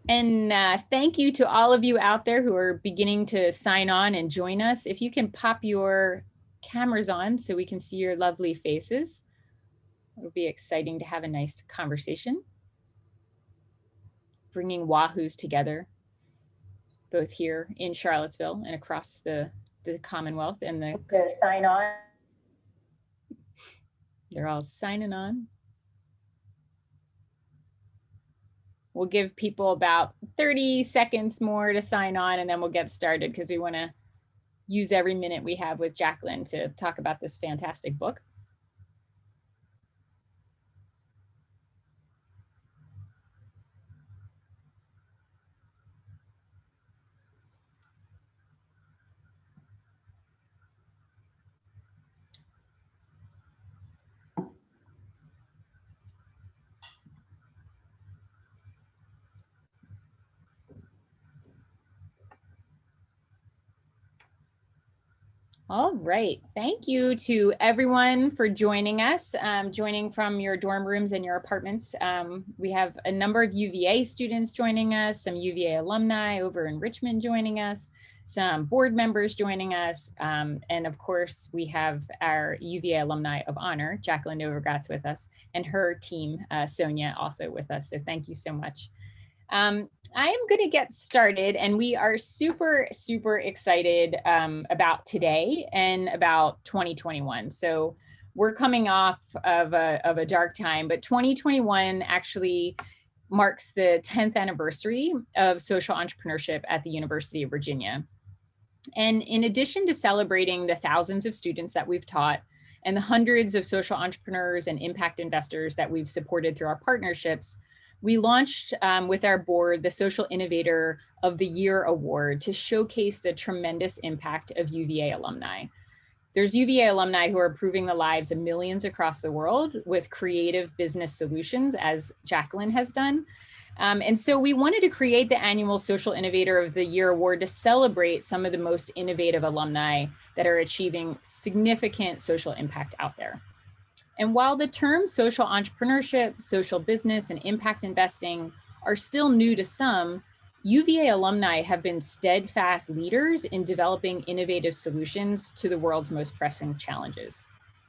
And thank you to all of you out there who are beginning to sign on and join us. If you can pop your cameras on so we can see your lovely faces, it'll be exciting to have a nice conversation. Bringing Wahoos together, both here in Charlottesville and across the Commonwealth and the sign on. They're all signing on. We'll give people about 30 seconds more to sign on, and then we'll get started because we want to use every minute we have with Jacqueline to talk about this fantastic book. All right, thank you to everyone for joining us, joining from your dorm rooms and your apartments. We have a number of UVA students joining us, some UVA alumni over in Richmond joining us, some board members joining us, and of course we have our UVA alumni of honor, Jacqueline Novogratz, with us, and her team, Sonia, also with us, so thank you so much. I am going to get started, and we are super, super excited about today and about 2021. So we're coming off of a dark time, but 2021 actually marks the 10th anniversary of social entrepreneurship at the University of Virginia. And in addition to celebrating the thousands of students that we've taught and the hundreds of social entrepreneurs and impact investors that we've supported through our partnerships, we launched with our board the Social Innovator of the Year Award to showcase the tremendous impact of UVA alumni. There's UVA alumni who are improving the lives of millions across the world with creative business solutions, as Jacqueline has done. And so we wanted to create the annual Social Innovator of the Year Award to celebrate some of the most innovative alumni that are achieving significant social impact out there. And while the terms social entrepreneurship, social business, and impact investing are still new to some, UVA alumni have been steadfast leaders in developing innovative solutions to the world's most pressing challenges.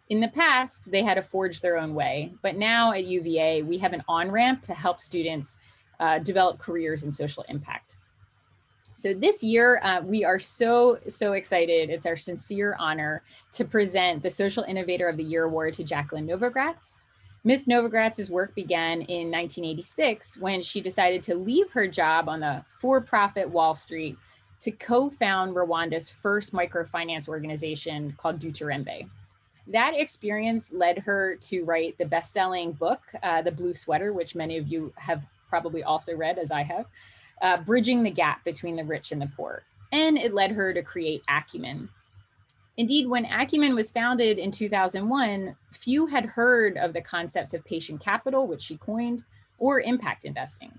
In the past, they had to forge their own way, but now at UVA, we have an on-ramp to help students develop careers in social impact. So this year, we are so excited. It's our sincere honor to present the Social Innovator of the Year Award to Jacqueline Novogratz. Ms. Novogratz's work began in 1986 when she decided to leave her job on the for-profit Wall Street to co-found Rwanda's first microfinance organization called Duturembe. That experience led her to write the best-selling book, The Blue Sweater, which many of you have probably also read, as I have. Bridging the gap between the rich and the poor. And it led her to create Acumen. Indeed, when Acumen was founded in 2001, few had heard of the concepts of patient capital, which she coined, or impact investing.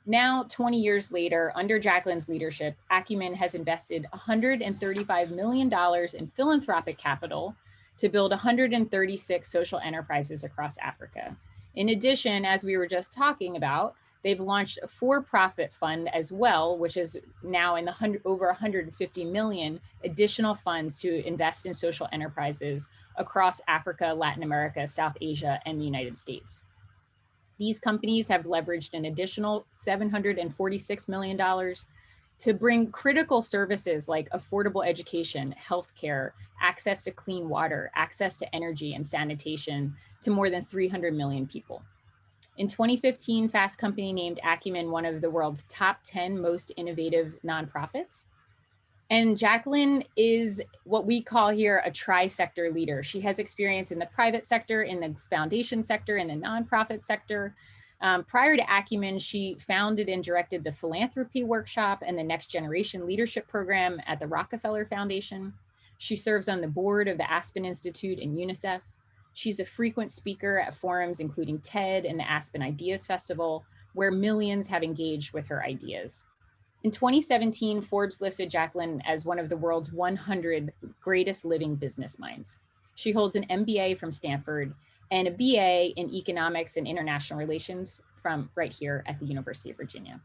Now, 20 years later, under Jacqueline's leadership, Acumen has invested $135 million in philanthropic capital to build 136 social enterprises across Africa. In addition, as we were just talking about, they've launched a for-profit fund as well, which is now in over 150 million additional funds to invest in social enterprises across Africa, Latin America, South Asia, and the United States. These companies have leveraged an additional $746 million to bring critical services like affordable education, healthcare, access to clean water, access to energy and sanitation to more than 300 million people. In 2015, Fast Company named Acumen one of the world's top 10 most innovative nonprofits. And Jacqueline is what we call here a tri-sector leader. She has experience in the private sector, in the foundation sector, in the nonprofit sector. Prior to Acumen, she founded and directed the philanthropy workshop and the Next Generation Leadership Program at the Rockefeller Foundation. She serves on the board of the Aspen Institute and UNICEF. She's a frequent speaker at forums including TED and the Aspen Ideas Festival, where millions have engaged with her ideas. In 2017, Forbes listed Jacqueline as one of the world's 100 greatest living business minds. She holds an MBA from Stanford and a BA in economics and international relations from right here at the University of Virginia.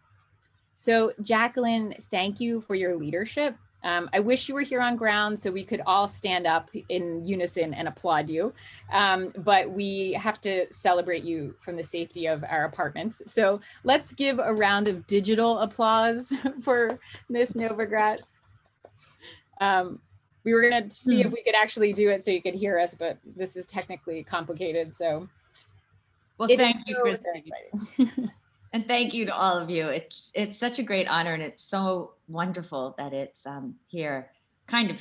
So Jacqueline, thank you for your leadership. I wish you were here on ground so we could all stand up in unison and applaud you. But we have to celebrate you from the safety of our apartments. So let's give a round of digital applause for Miss Novogratz. We were going to see if we could actually do it so you could hear us, but this is technically complicated. So well, thank you, Christine. So exciting. And thank you to all of you. It's such a great honor, and it's so wonderful that it's here at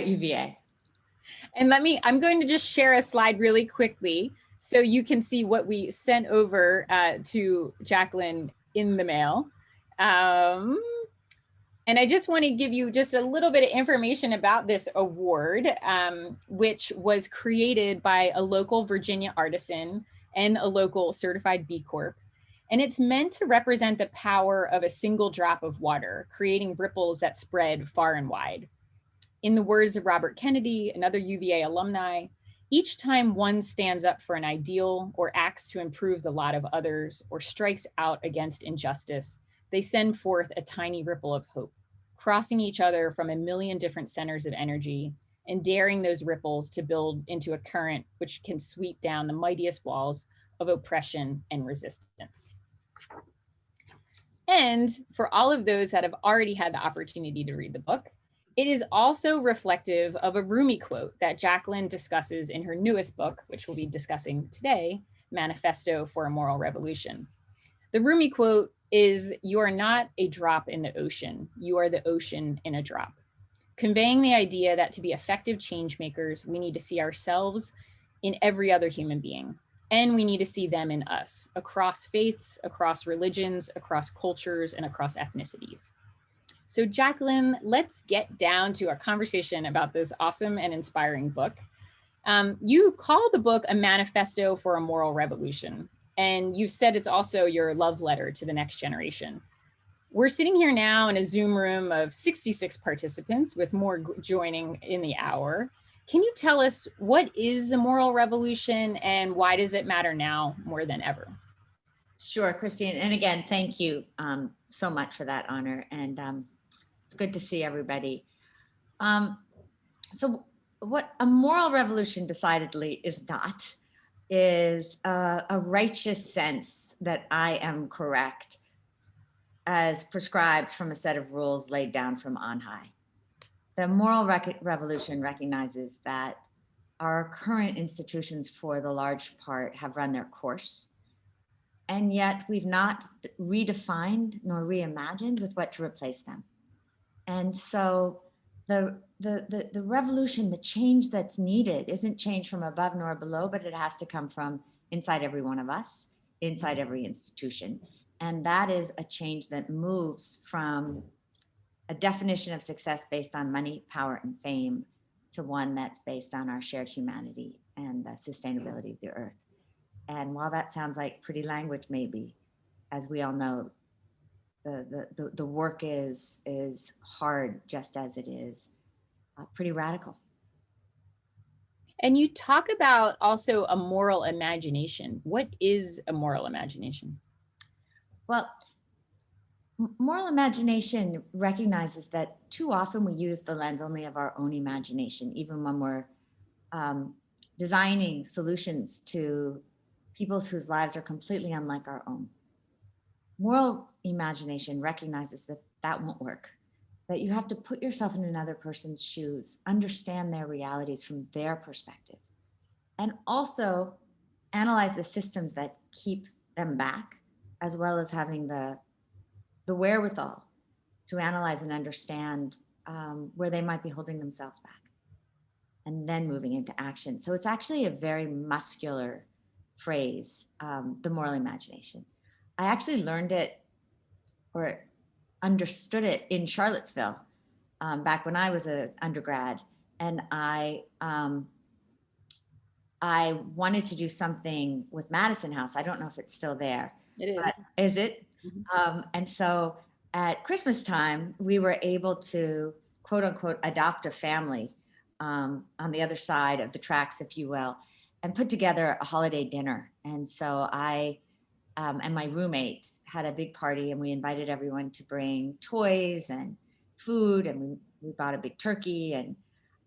UVA. And I'm going to just share a slide really quickly so you can see what we sent over to Jacqueline in the mail. And I just want to give you just a little bit of information about this award, which was created by a local Virginia artisan and a local certified B Corp. And it's meant to represent the power of a single drop of water, creating ripples that spread far and wide. In the words of Robert Kennedy, another UVA alumni, each time one stands up for an ideal or acts to improve the lot of others or strikes out against injustice, they send forth a tiny ripple of hope, crossing each other from a million different centers of energy and daring those ripples to build into a current which can sweep down the mightiest walls of oppression and resistance. And for all of those that have already had the opportunity to read the book, it is also reflective of a Rumi quote that Jacqueline discusses in her newest book, which we'll be discussing today, Manifesto for a Moral Revolution. The Rumi quote is, "You are not a drop in the ocean, you are the ocean in a drop," conveying the idea that to be effective change makers, we need to see ourselves in every other human being, and we need to see them in us, across faiths, across religions, across cultures, and across ethnicities. So Jacqueline, let's get down to our conversation about this awesome and inspiring book. You call the book a manifesto for a moral revolution, and you've said it's also your love letter to the next generation. We're sitting here now in a Zoom room of 66 participants with more joining in the hour. Can you tell us what is a moral revolution and why does it matter now more than ever? Sure, Christine. And again, thank you so much for that honor. And it's good to see everybody. So what a moral revolution decidedly is not is a righteous sense that I am correct as prescribed from a set of rules laid down from on high. The moral revolution recognizes that our current institutions, for the large part, have run their course, and yet we've not redefined nor reimagined with what to replace them. And so the revolution, the change that's needed isn't change from above nor below, but it has to come from inside every one of us, inside every institution. And that is a change that moves from a definition of success based on money, power, and fame to one that's based on our shared humanity and the sustainability of the earth. And while that sounds like pretty language, maybe, as we all know, the work is hard, just as it is pretty radical. And you talk about also a moral imagination. What is a moral imagination? Well, moral imagination recognizes that too often we use the lens only of our own imagination, even when we're designing solutions to peoples whose lives are completely unlike our own. Moral imagination recognizes that that won't work, that you have to put yourself in another person's shoes, understand their realities from their perspective, and also analyze the systems that keep them back, as well as having the wherewithal to analyze and understand where they might be holding themselves back, and then moving into action. So it's actually a very muscular phrase, the moral imagination. I actually learned it or understood it in Charlottesville back when I was an undergrad, and I wanted to do something with Madison House. I don't know if it's still there. It is. But is it? Mm-hmm. And so at Christmas time, we were able to, quote unquote, adopt a family on the other side of the tracks, if you will, and put together a holiday dinner. And so I and my roommate had a big party, and we invited everyone to bring toys and food, and we bought a big turkey,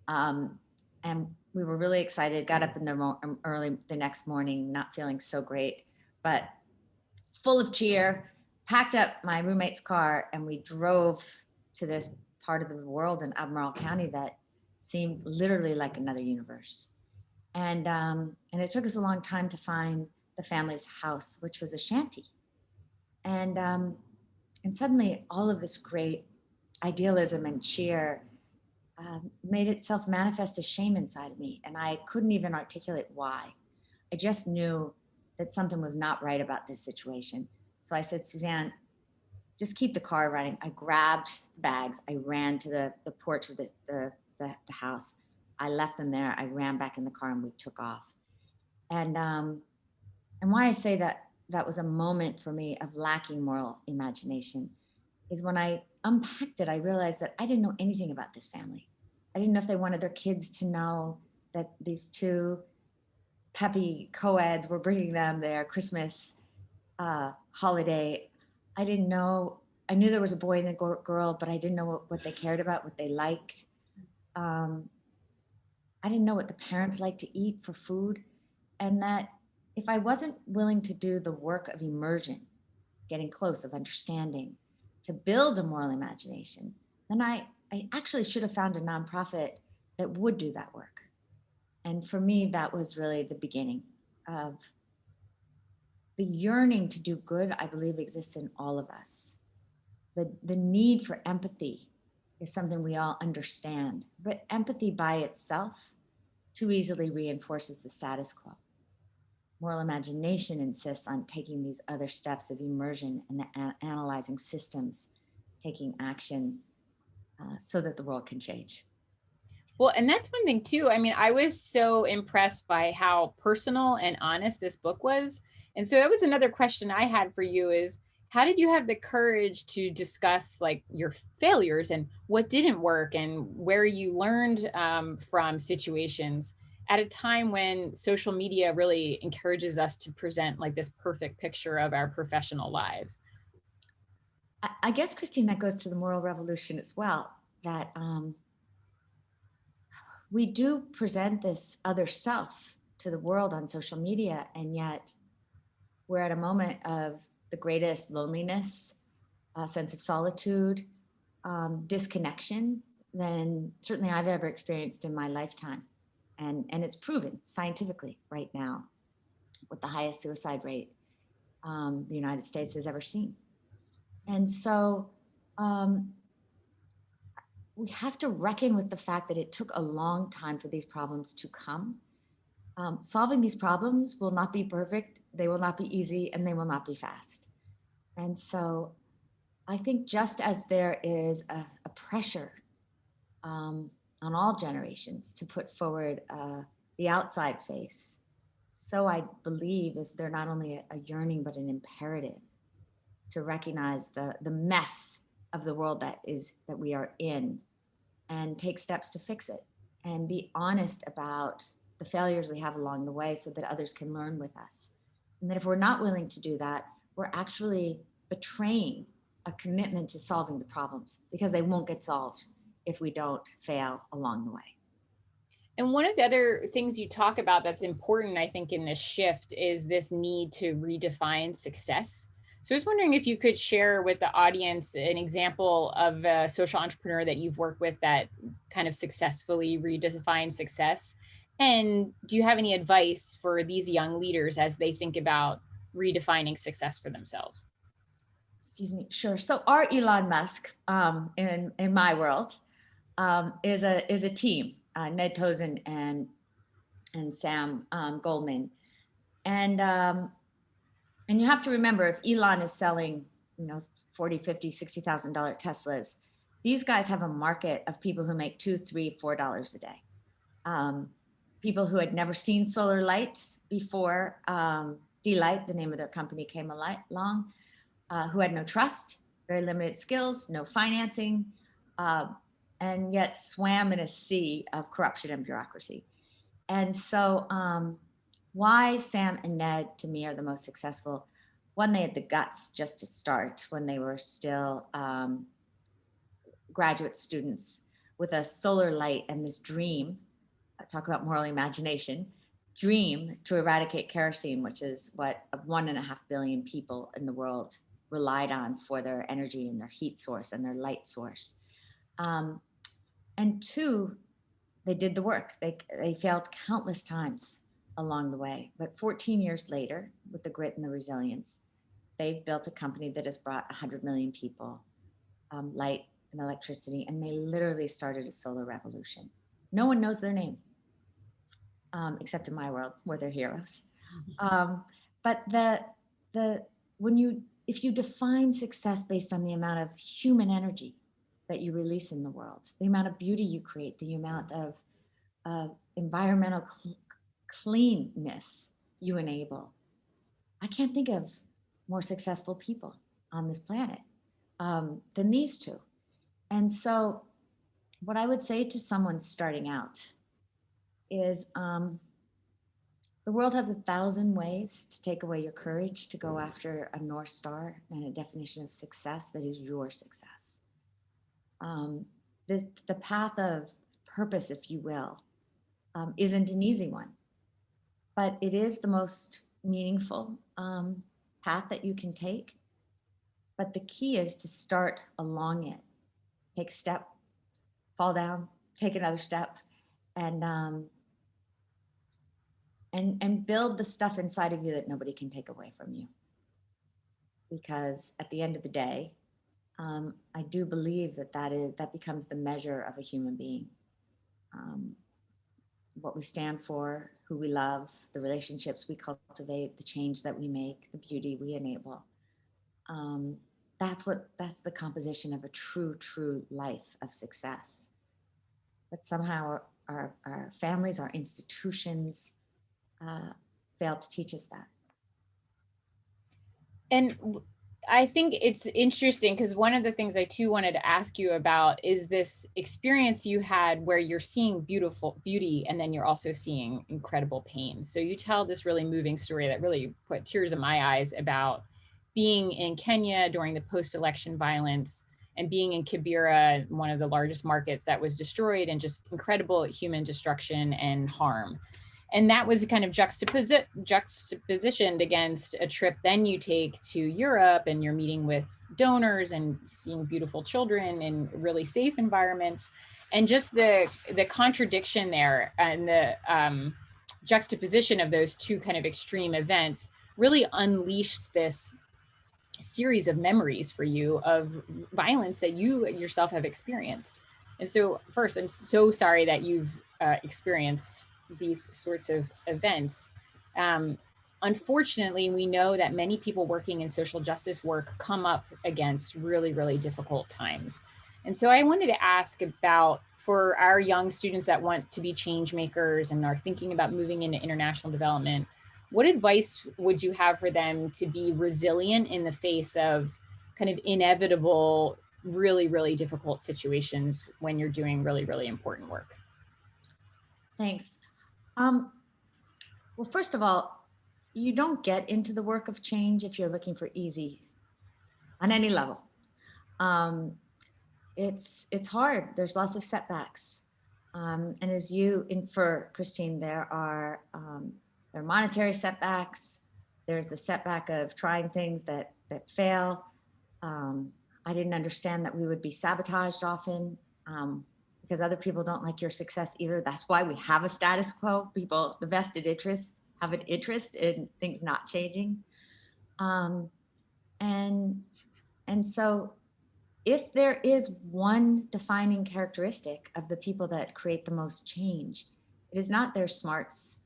um, and we were really excited. Got up in the early the next morning, not feeling so great, but full of cheer. Packed up my roommate's car, and we drove to this part of the world in Albemarle County that seemed literally like another universe. And it took us a long time to find the family's house, which was a shanty. And and suddenly, all of this great idealism and cheer made itself manifest as shame inside of me, and I couldn't even articulate why. I just knew that something was not right about this situation. So I said, Suzanne, just keep the car running. I grabbed the bags. I ran to the porch of the house. I left them there. I ran back in the car, and we took off. And why I say that that was a moment for me of lacking moral imagination is when I unpacked it, I realized that I didn't know anything about this family. I didn't know if they wanted their kids to know that these two peppy co-eds were bringing them their Christmas holiday. I didn't know. I knew there was a boy and a girl, but I didn't know what they cared about, what they liked. I didn't know what the parents liked to eat for food. And that if I wasn't willing to do the work of immersion, getting close, of understanding, to build a moral imagination, then I actually should have found a nonprofit that would do that work. And for me, that was really the beginning of the yearning to do good. I believe exists in all of us. The need for empathy is something we all understand, but empathy by itself too easily reinforces the status quo. Moral imagination insists on taking these other steps of immersion and analyzing systems, taking action so that the world can change. Well, and that's one thing too. I mean, I was so impressed by how personal and honest this book was. And so that was another question I had for you is how did you have the courage to discuss like your failures and what didn't work and where you learned from situations at a time when social media really encourages us to present like this perfect picture of our professional lives? I guess, Christine, that goes to the moral revolution as well, that we do present this other self to the world on social media, and yet we're at a moment of the greatest loneliness, sense of solitude, disconnection than certainly I've ever experienced in my lifetime. And it's proven scientifically right now with the highest suicide rate the United States has ever seen. And so we have to reckon with the fact that it took a long time for these problems to come. Solving these problems will not be perfect, they will not be easy, and they will not be fast. And so I think just as there is a pressure on all generations to put forward the outside face, so I believe is there not only a yearning but an imperative to recognize the mess of the world that we are in and take steps to fix it and be honest about the failures we have along the way so that others can learn with us. And that if we're not willing to do that, we're actually betraying a commitment to solving the problems because they won't get solved if we don't fail along the way. And one of the other things you talk about that's important, I think, in this shift is this need to redefine success. So I was wondering if you could share with the audience an example of a social entrepreneur that you've worked with that kind of successfully redefined success. And do you have any advice for these young leaders as they think about redefining success for themselves? Excuse me. Sure. So our Elon Musk, in my world, is a team. Ned Tozen and Sam Goldman, and you have to remember if Elon is selling, $40, $50, $60,000 Teslas, these guys have a market of people who make $2, $3, $4 a day. People who had never seen solar lights before, D-Light, the name of their company, came along, who had no trust, very limited skills, no financing, and yet swam in a sea of corruption and bureaucracy. And so why Sam and Ned, to me, are the most successful One, they had the guts just to start when they were still graduate students with a solar light and this dream, talk about moral imagination, dream to eradicate kerosene, which is what 1.5 billion people in the world relied on for their energy and their heat source and their light source. And two, they did the work. They failed countless times along the way. But 14 years later, with the grit and the resilience, they've built a company that has brought 100 million people light and electricity, and they literally started a solar revolution. No one knows their name, except in my world where they're heroes. But if you define success based on the amount of human energy that you release in the world, the amount of beauty you create, the amount of environmental cleanness you enable, I can't think of more successful people on this planet than these two. And so what I would say to someone starting out is the world has 1,000 ways to take away your courage to go after a North Star and a definition of success that is your success. The path of purpose, if you will, isn't an easy one, but it is the most meaningful path that you can take. But the key is to start along it. Take a step, fall down, take another step, and build the stuff inside of you that nobody can take away from you. Because at the end of the day, I do believe that becomes the measure of a human being. What we stand for, who we love, the relationships we cultivate, the change that we make, the beauty we enable. That's the composition of a true life of success. But somehow our families, our institutions fail to teach us that. And I think it's interesting because one of the things I too wanted to ask you about is this experience you had where you're seeing beautiful beauty and then you're also seeing incredible pain. So you tell this really moving story that really put tears in my eyes about being in Kenya during the post-election violence and being in Kibera, one of the largest markets that was destroyed, and just incredible human destruction and harm. And that was kind of juxtapositioned against a trip then you take to Europe and you're meeting with donors and seeing beautiful children in really safe environments. And just the contradiction there and the juxtaposition of those two kind of extreme events really unleashed this series of memories for you of violence that you yourself have experienced. And so first, I'm so sorry that you've experienced these sorts of events. Unfortunately, we know that many people working in social justice work come up against really difficult times. And so I wanted to ask about, for our young students that want to be change makers and are thinking about moving into international development, what advice would you have for them to be resilient in the face of kind of inevitable, really difficult situations when you're doing really important work? Thanks. Well, first of all, you don't get into the work of change if you're looking for easy on any level. It's hard. There's lots of setbacks. And as you infer, Christine, there are monetary setbacks. There's the setback of trying things that fail. I didn't understand that we would be sabotaged often because other people don't like your success either. That's why we have a status quo. People, the vested interests, have an interest in things not changing. And so if there is one defining characteristic of the people that create the most change, it is not their smarts.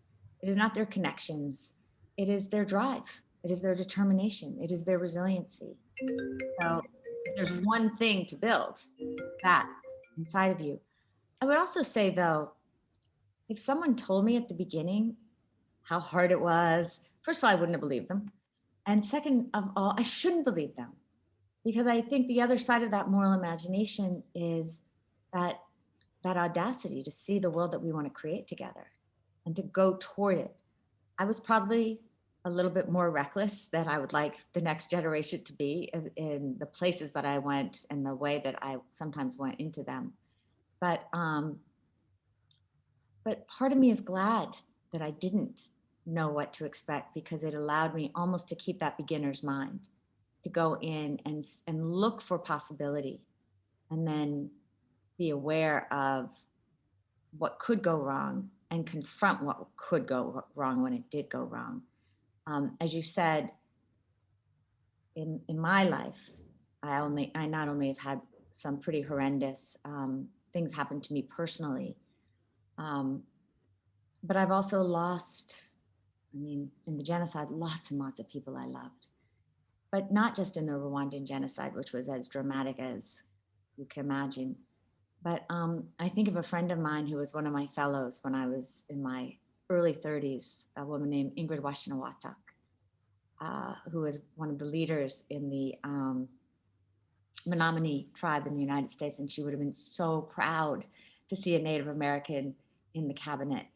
It is not their connections. It is their drive. It is their determination. It is their resiliency. So if there's one thing to build, that inside of you. I would also say, though, if someone told me at the beginning how hard it was, first of all, I wouldn't have believed them. And second of all, I shouldn't believe them. Because I think the other side of that moral imagination is that audacity to see the world that we want to create together and to go toward it. I was probably a little bit more reckless than I would like the next generation to be in the places that I went and the way that I sometimes went into them. But part of me is glad that I didn't know what to expect, because it allowed me almost to keep that beginner's mind, to go in and look for possibility, and then be aware of what could go wrong and confront what could go wrong when it did go wrong. As you said, in my life, I not only have had some pretty horrendous things happen to me personally, um, but I've also lost, I mean, in the genocide, lots and lots of people I loved, but not just in the Rwandan genocide, which was as dramatic as you can imagine. But I think of a friend of mine who was one of my fellows when I was in my early 30s, a woman named Ingrid Washinewatak, who was one of the leaders in the Menominee tribe in the United States. And she would have been so proud to see a Native American in the cabinet.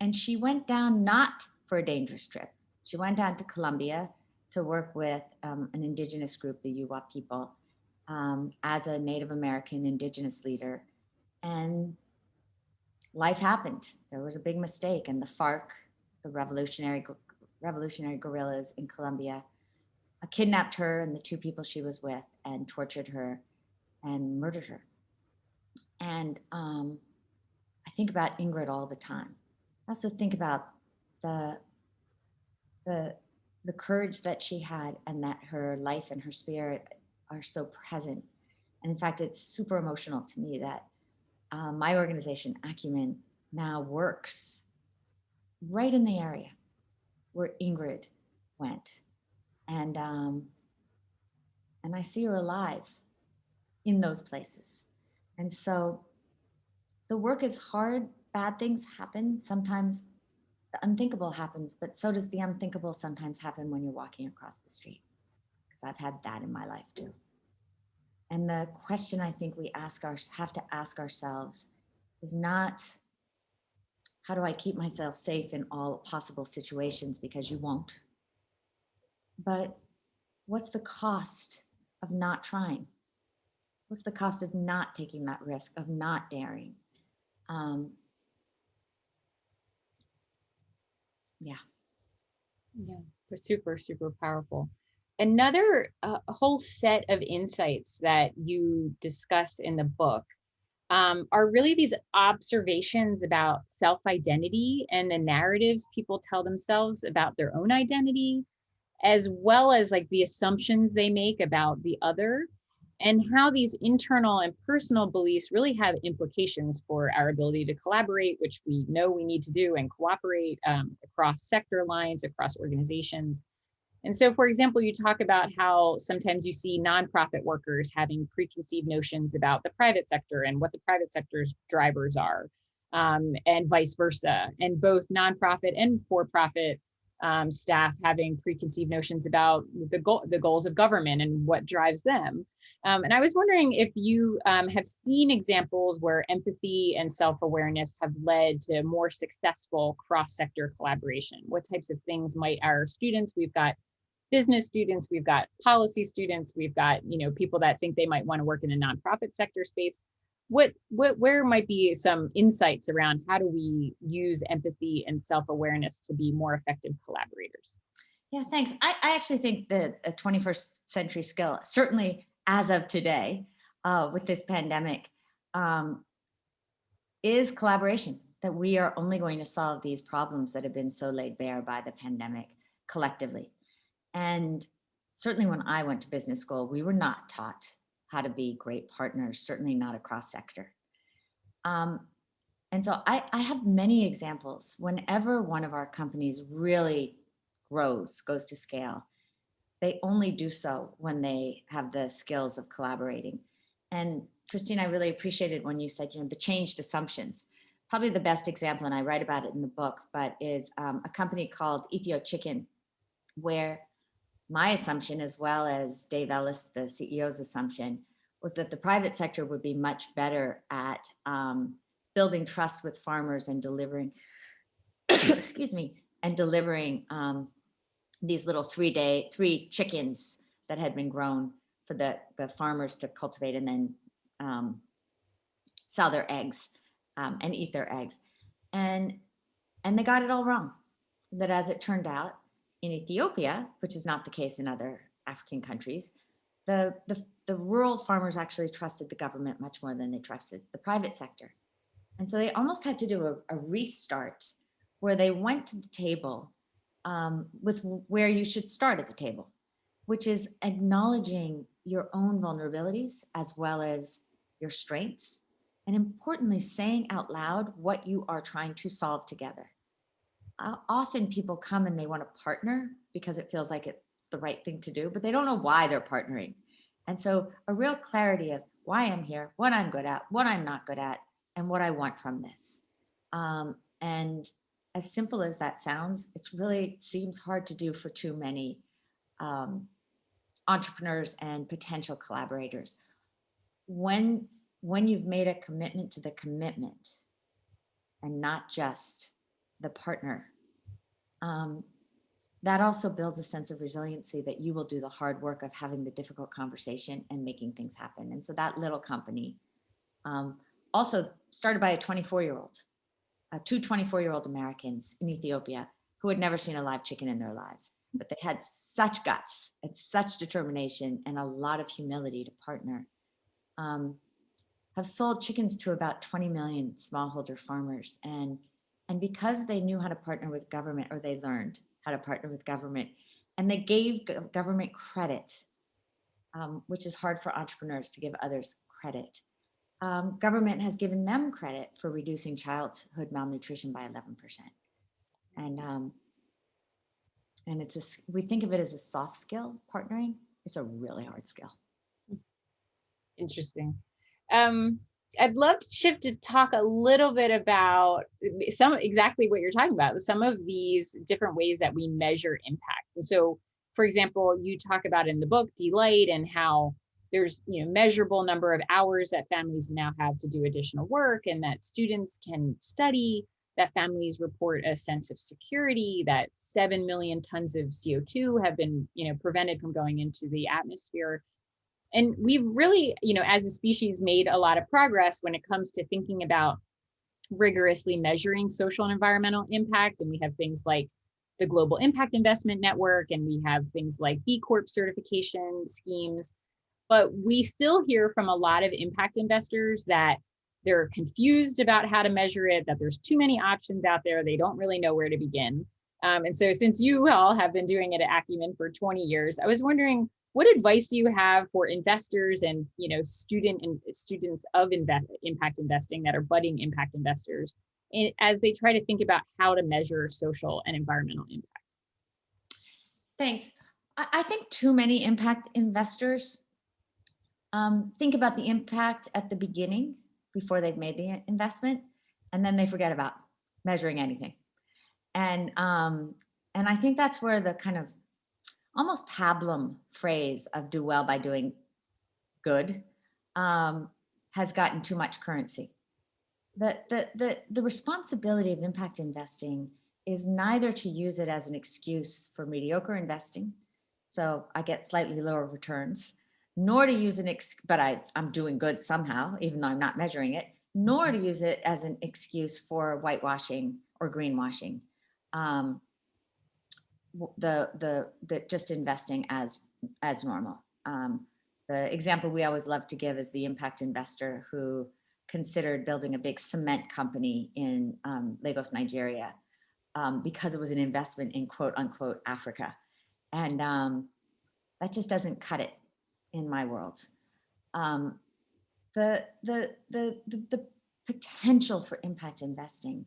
And she went down not for a dangerous trip. She went down to Colombia to work with an indigenous group, the Yuwa people, as a Native American indigenous leader. And life happened. There was a big mistake, and the FARC, the revolutionary guerrillas in Colombia, kidnapped her and the two people she was with, and tortured her and murdered her. And I think about Ingrid all the time. I also think about the courage that she had, and that her life and her spirit are so present. And in fact, it's super emotional to me that my organization, Acumen, now works right in the area where Ingrid went. And I see her alive in those places. And so the work is hard. Bad things happen. Sometimes the unthinkable happens, but so does the unthinkable sometimes happen when you're walking across the street, because I've had that in my life too. And the question I think we have to ask ourselves is not, how do I keep myself safe in all possible situations, because you won't, but what's the cost of not trying? What's the cost of not taking that risk, of not daring? Yeah. Yeah, super, super powerful. Another whole set of insights that you discuss in the book are really these observations about self-identity and the narratives people tell themselves about their own identity, as well as like the assumptions they make about the other, and how these internal and personal beliefs really have implications for our ability to collaborate, which we know we need to do, and cooperate across sector lines, across organizations. And so, for example, you talk about how sometimes you see nonprofit workers having preconceived notions about the private sector and what the private sector's drivers are, and vice versa. And both nonprofit and for-profit staff having preconceived notions about the goals of government and what drives them. And I was wondering if you have seen examples where empathy and self-awareness have led to more successful cross-sector collaboration. What types of things might our students, we've got business students, we've got policy students, we've got, people that think they might want to work in a nonprofit sector space. Where might be some insights around how do we use empathy and self-awareness to be more effective collaborators? Yeah, thanks. I actually think that a 21st century skill, certainly as of today, with this pandemic, is collaboration. That we are only going to solve these problems that have been so laid bare by the pandemic collectively. And certainly when I went to business school, we were not taught how to be great partners, certainly not across sector. And so I have many examples. Whenever one of our companies really goes to scale, they only do so when they have the skills of collaborating. And Christine, I really appreciated when you said, the changed assumptions. Probably the best example, and I write about it in the book, but is a company called Ethio Chicken, where my assumption, as well as Dave Ellis, the CEO's assumption, was that the private sector would be much better at building trust with farmers and delivering, excuse me, and delivering these little three chickens that had been grown for the farmers to cultivate and then sell their eggs and eat their eggs. And they got it all wrong. That, as it turned out, in Ethiopia, which is not the case in other African countries, the rural farmers actually trusted the government much more than they trusted the private sector. And so they almost had to do a restart where they went to the table with where you should start at the table, which is acknowledging your own vulnerabilities as well as your strengths, and importantly, saying out loud what you are trying to solve together. Often people come and they want to partner because it feels like it's the right thing to do, but they don't know why they're partnering. And so a real clarity of why I'm here, what I'm good at, what I'm not good at, and what I want from this. And as simple as that sounds, it really seems hard to do for too many entrepreneurs and potential collaborators. When you've made a commitment to the commitment and not just the partner, that also builds a sense of resiliency that you will do the hard work of having the difficult conversation and making things happen. And so that little company also started by a 24-year-old, two 24-year-old Americans in Ethiopia who had never seen a live chicken in their lives, but they had such guts and such determination and a lot of humility to partner. Have sold chickens to about 20 million smallholder farmers. And because they knew how to partner with government, or they learned how to partner with government, and they gave government credit, which is hard for entrepreneurs to give others credit. Government has given them credit for reducing childhood malnutrition by 11%. And we think of it as a soft skill, partnering. It's a really hard skill. Interesting. I'd love to shift to talk a little bit about exactly what you're talking about, some of these different ways that we measure impact. So, for example, you talk about in the book Delight, and how there's measurable number of hours that families now have to do additional work, and that students can study, that families report a sense of security, that 7 million tons of CO2 have been prevented from going into the atmosphere. And we've really, as a species, made a lot of progress when it comes to thinking about rigorously measuring social and environmental impact. And we have things like the Global Impact Investment Network, and we have things like B Corp certification schemes. But we still hear from a lot of impact investors that they're confused about how to measure it, that there's too many options out there. They don't really know where to begin. And so since you all have been doing it at Acumen for 20 years, I was wondering, what advice do you have for investors and students of impact investing that are budding impact investors as they try to think about how to measure social and environmental impact? Thanks. I think too many impact investors think about the impact at the beginning before they've made the investment, and then they forget about measuring anything. And I think that's where the kind of almost pablum phrase of do well by doing good has gotten too much currency. The responsibility of impact investing is neither to use it as an excuse for mediocre investing, so I get slightly lower returns, nor to use but I'm doing good somehow, even though I'm not measuring it, nor to use it as an excuse for whitewashing or greenwashing. The just investing as normal. The example we always love to give is the impact investor who considered building a big cement company in Lagos, Nigeria, because it was an investment in quote unquote Africa, and that just doesn't cut it in my world. The potential for impact investing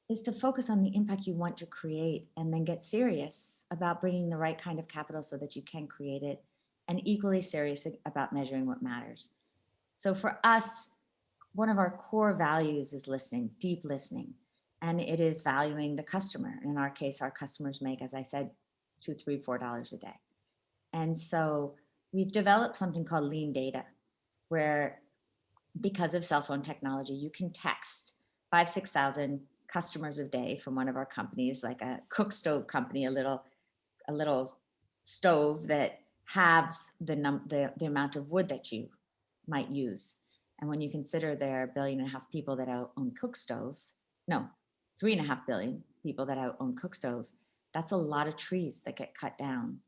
is to focus on the impact you want to create, and then get serious about bringing the right kind of capital so that you can create it, and equally serious about measuring what matters. So for us, one of our core values is listening, deep listening, and it is valuing the customer. In our case, our customers make, as I said, $2, $3, $4 a day. And so we've developed something called lean data, where because of cell phone technology, you can text 5,000, 6,000 customers a day from one of our companies, like a cook stove company, a little a little stove that halves the amount of wood that you might use. And when you consider there are 1.5 billion people that own cook stoves, no, 3.5 billion people that own cook stoves, that's a lot of trees that get cut down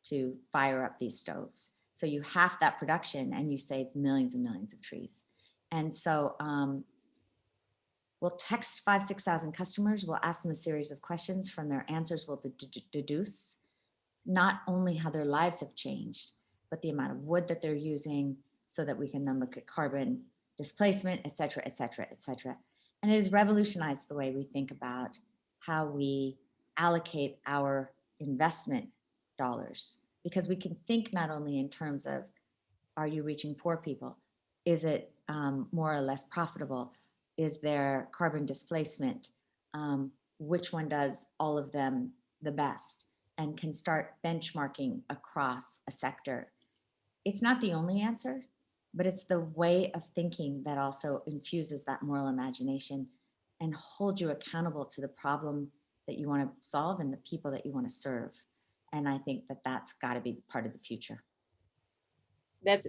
to fire up these stoves. So you half that production and you save millions and millions of trees. And so we'll text 6,000 customers. We'll ask them a series of questions. From their answers, we'll deduce not only how their lives have changed, but the amount of wood that they're using, so that we can then look at carbon displacement, et cetera, et cetera, et cetera. And it has revolutionized the way we think about how we allocate our investment dollars, because we can think not only in terms of, are you reaching poor people? Is it more or less profitable? Is there carbon displacement? Which one does all of them the best? And can start benchmarking across a sector. It's not the only answer, but it's the way of thinking that also infuses that moral imagination and holds you accountable to the problem that you want to solve and the people that you want to serve. And I think that that's got to be part of the future.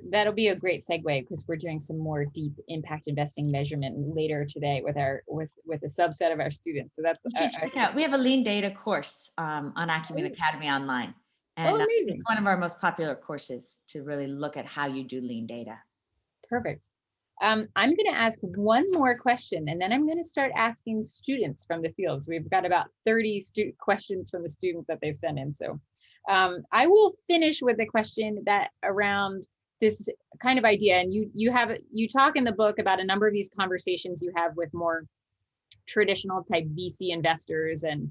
That'll be a great segue, because we're doing some more deep impact investing measurement later today with a subset of our students. So that's check out. We have a lean data course on Acumen Academy online, and amazing. It's one of our most popular courses to really look at how you do lean data. Perfect. I'm going to ask one more question, and then I'm going to start asking students from the fields. We've got about 30 questions from the students that they've sent in. So I will finish with a question that around this kind of idea. And you talk in the book about a number of these conversations you have with more traditional type VC investors, and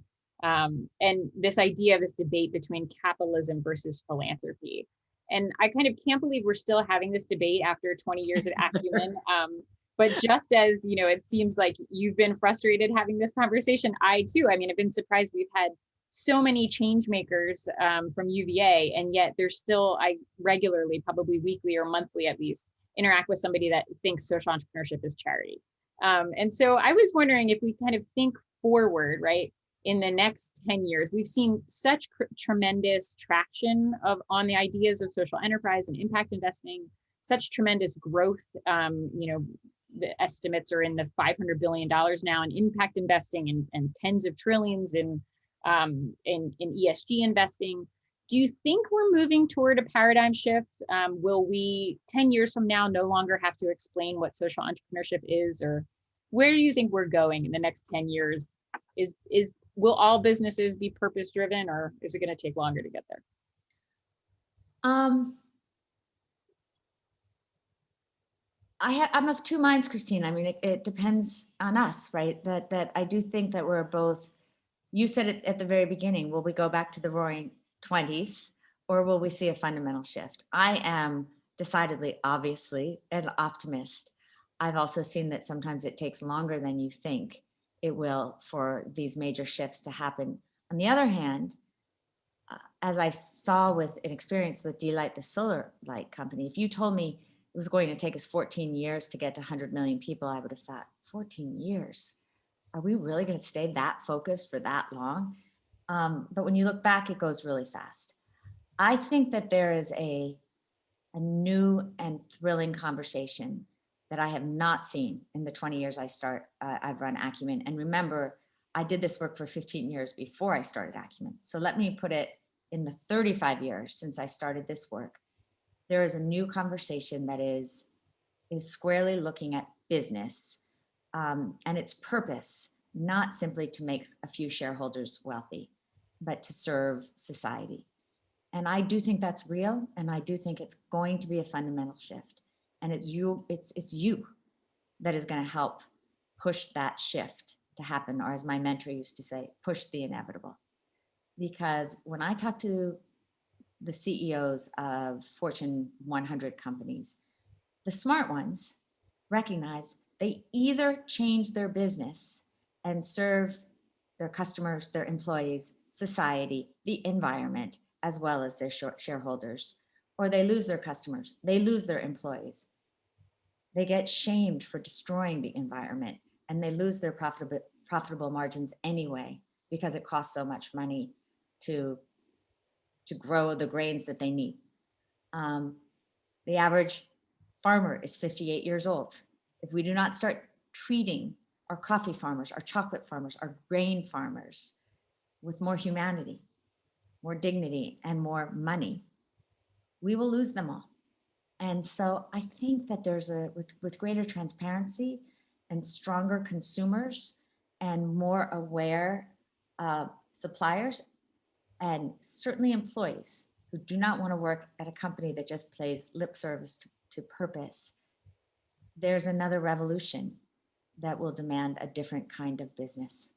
this idea of this debate between capitalism versus philanthropy. And I kind of can't believe we're still having this debate after 20 years at Acumen. But just as, it seems like you've been frustrated having this conversation, I too. I mean, I've been surprised we've had so many change makers from UVA, and yet there's still, I regularly, probably weekly or monthly at least, interact with somebody that thinks social entrepreneurship is charity. And so I was wondering if we kind of think forward, right? In the next 10 years, we've seen such tremendous traction on the ideas of social enterprise and impact investing, such tremendous growth. The estimates are in the $500 billion now in impact investing, and tens of trillions in ESG investing. Do you think we're moving toward a paradigm shift? Will we 10 years from now no longer have to explain what social entrepreneurship is, or where do you think we're going in the next 10 years? Will all businesses be purpose driven, or is it going to take longer to get there? I'm of two minds, Christine. I mean, it depends on us, right? That I do think that we're both. You said it at the very beginning. Will we go back to the Roaring '20s, or will we see a fundamental shift? I am decidedly, obviously, an optimist. I've also seen that sometimes it takes longer than you think it will for these major shifts to happen. On the other hand, as I saw with an experience with D-Light, the solar light company, if you told me it was going to take us 14 years to get to 100 million people, I would have thought, 14 years? Are we really going to stay that focused for that long? But when you look back, it goes really fast. I think that there is a new and thrilling conversation that I have not seen in the 20 years I've run Acumen. And remember, I did this work for 15 years before I started Acumen. So let me put it in the 35 years since I started this work. There is a new conversation that is squarely looking at business and its purpose, not simply to make a few shareholders wealthy, but to serve society. And I do think that's real, and I do think it's going to be a fundamental shift. And it's you that is going to help push that shift to happen, or as my mentor used to say, push the inevitable. Because when I talk to the CEOs of Fortune 100 companies, the smart ones recognize they either change their business and serve their customers, their employees, society, the environment, as well as their shareholders, or they lose their customers, they lose their employees. They get shamed for destroying the environment, and they lose their profitable margins anyway, because it costs so much money to to grow the grains that they need. The average farmer is 58 years old. If we do not start treating our coffee farmers, our chocolate farmers, our grain farmers with more humanity, more dignity, and more money, we will lose them all. And so I think that there's with greater transparency and stronger consumers and more aware suppliers and certainly employees who do not want to work at a company that just plays lip service to purpose, there's another revolution that will demand a different kind of business.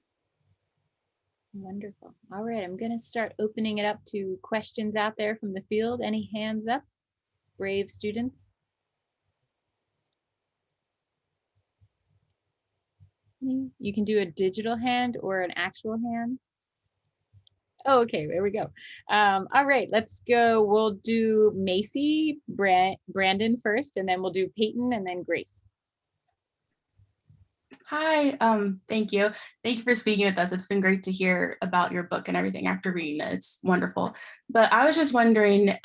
Wonderful. All right, I'm going to start opening it up to questions out there from the field. Any hands up? Brave students? You can do a digital hand or an actual hand. Oh, okay, there we go. All right, let's go. We'll do Macy, Brandon first, and then we'll do Peyton and then Grace. Hi, thank you. Thank you for speaking with us. It's been great to hear about your book and everything after reading it. It's wonderful. But I was just wondering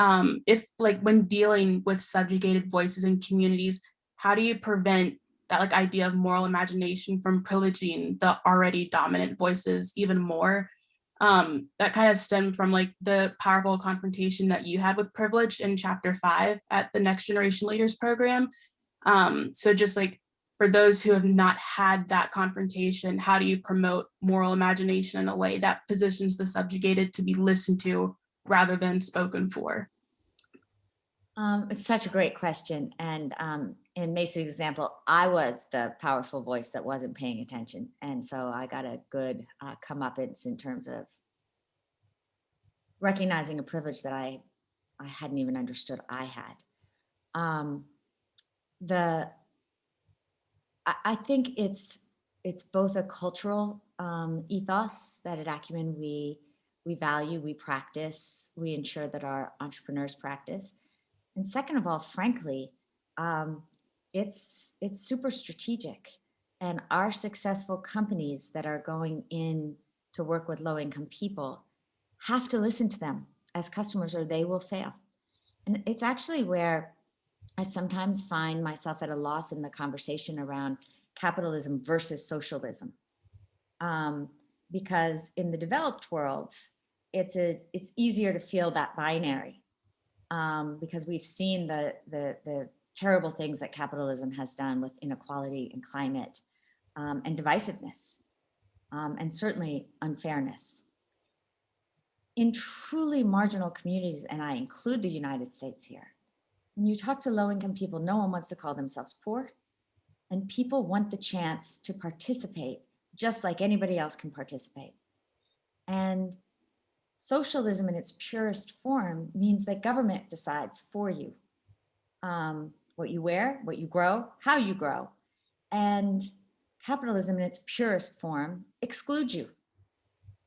if like when dealing with subjugated voices in communities, how do you prevent that like idea of moral imagination from privileging the already dominant voices even more? That kind of stemmed from like the powerful confrontation that you had with privilege in chapter 5 at the Next Generation Leaders program. So just like for those who have not had that confrontation, how do you promote moral imagination in a way that positions the subjugated to be listened to rather than spoken for? It's such a great question. And in Macy's example, I was the powerful voice that wasn't paying attention. And so I got a good comeuppance in terms of recognizing a privilege that I hadn't even understood I had. I think it's both a cultural ethos that at Acumen we value, we practice, we ensure that our entrepreneurs practice. And second of all, frankly, it's super strategic. And our successful companies that are going in to work with low-income people have to listen to them as customers or they will fail. And it's actually where I sometimes find myself at a loss in the conversation around capitalism versus socialism. Because in the developed world, it's easier to feel that binary because we've seen the terrible things that capitalism has done with inequality and climate and divisiveness and certainly unfairness. In truly marginal communities, and I include the United States here, when you talk to low-income people, no one wants to call themselves poor. And people want the chance to participate just like anybody else can participate. And socialism in its purest form means that government decides for you what you wear, what you grow, how you grow. And capitalism in its purest form excludes you.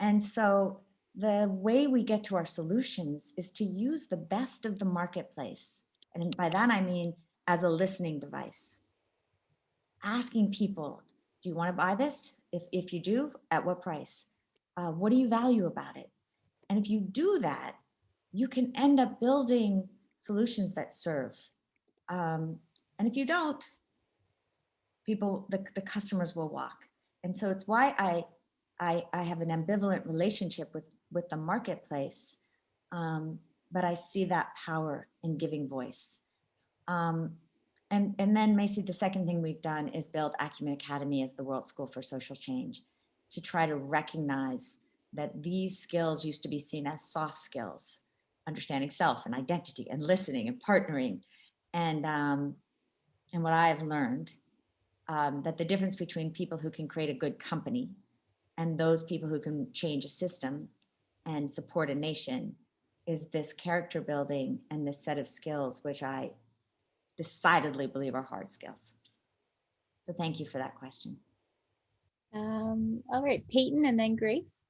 And so the way we get to our solutions is to use the best of the marketplace. And by that, I mean as a listening device. Asking people, do you want to buy this? If you do, at what price? What do you value about it? And if you do that, you can end up building solutions that serve. And if you don't, the customers will walk. And so it's why I have an ambivalent relationship with the marketplace, but I see that power in giving voice. And then Macy, the second thing we've done is build Acumen Academy as the World School for Social Change to try to recognize that these skills used to be seen as soft skills, understanding self and identity and listening and partnering. And what I have learned, that the difference between people who can create a good company and those people who can change a system and support a nation is this character building and this set of skills, which I decidedly believe are hard skills. So thank you for that question. All right, Peyton and then Grace,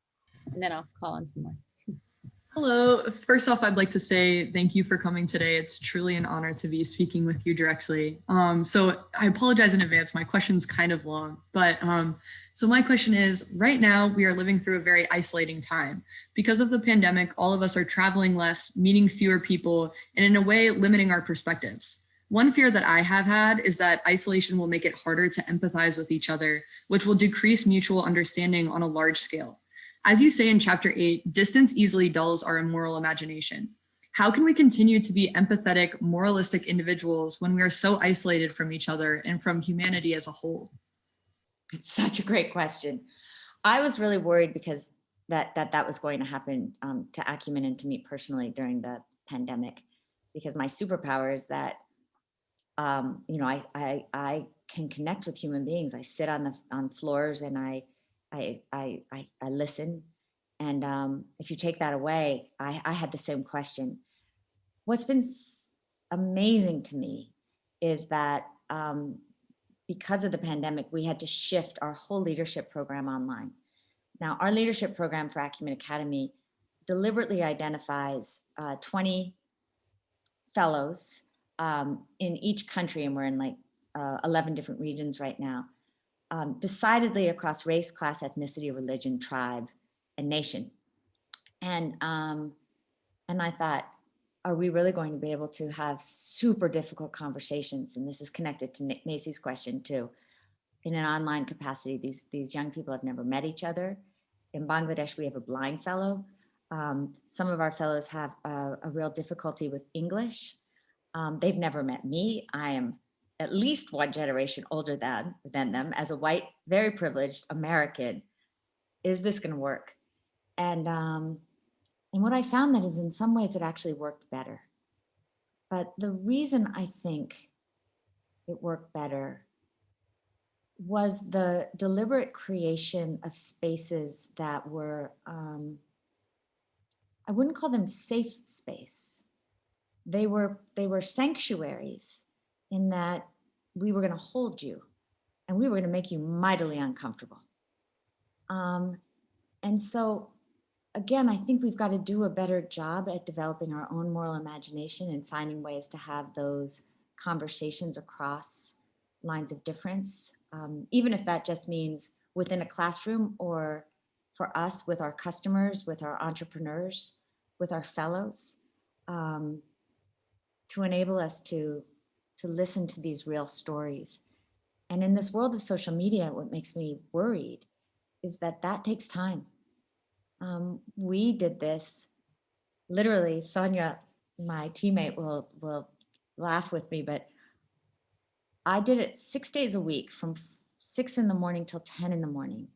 and then I'll call on some more. Hello. First off, I'd like to say thank you for coming today. It's truly an honor to be speaking with you directly. So I apologize in advance. My question's kind of long, but so my question is, right now we are living through a very isolating time. Because of the pandemic, all of us are traveling less, meeting fewer people, and in a way limiting our perspectives. One fear that I have had is that isolation will make it harder to empathize with each other, which will decrease mutual understanding on a large scale. As you say in chapter 8, distance easily dulls our immoral imagination. How can we continue to be empathetic, moralistic individuals when we are so isolated from each other and from humanity as a whole? It's such a great question. I was really worried because that was going to happen to Acumen and to me personally during the pandemic, because my superpower is that I can connect with human beings. I sit on floors and I listen. And if you take that away, I had the same question. What's been amazing to me is that because of the pandemic, we had to shift our whole leadership program online. Now, our leadership program for Acumen Academy deliberately identifies 20 fellows in each country, and we're in like 11 different regions right now, decidedly across race, class, ethnicity, religion, tribe, and nation. And I thought, are we really going to be able to have super difficult conversations? And this is connected to Macy's question too. In an online capacity, these young people have never met each other. In Bangladesh, we have a blind fellow. Some of our fellows have a real difficulty with English. They've never met me. I am at least one generation older than them. As a white, very privileged American, is this going to work? And what I found that is in some ways it actually worked better. But the reason I think it worked better was the deliberate creation of spaces that were, I wouldn't call them safe space. They were sanctuaries in that we were going to hold you and we were going to make you mightily uncomfortable. And so, again, I think we've got to do a better job at developing our own moral imagination and finding ways to have those conversations across lines of difference, even if that just means within a classroom or for us with our customers, with our entrepreneurs, with our fellows, to enable us to listen to these real stories. And in this world of social media, what makes me worried is that takes time. We did this literally. Sonia, my teammate, will laugh with me, but I did it 6 days a week from 6 in the morning till 10 in the morning,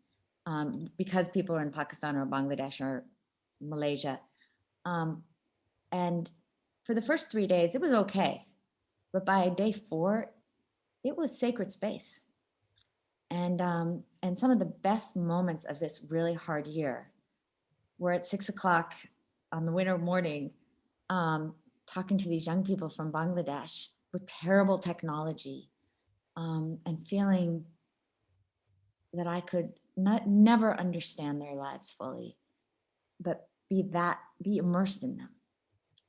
because people are in Pakistan or Bangladesh or Malaysia. And for the first 3 days, it was okay. But by day 4, it was sacred space. And some of the best moments of this really hard year were at 6 o'clock on the winter morning, talking to these young people from Bangladesh with terrible technology, and feeling that I could never understand their lives fully, but be immersed in them.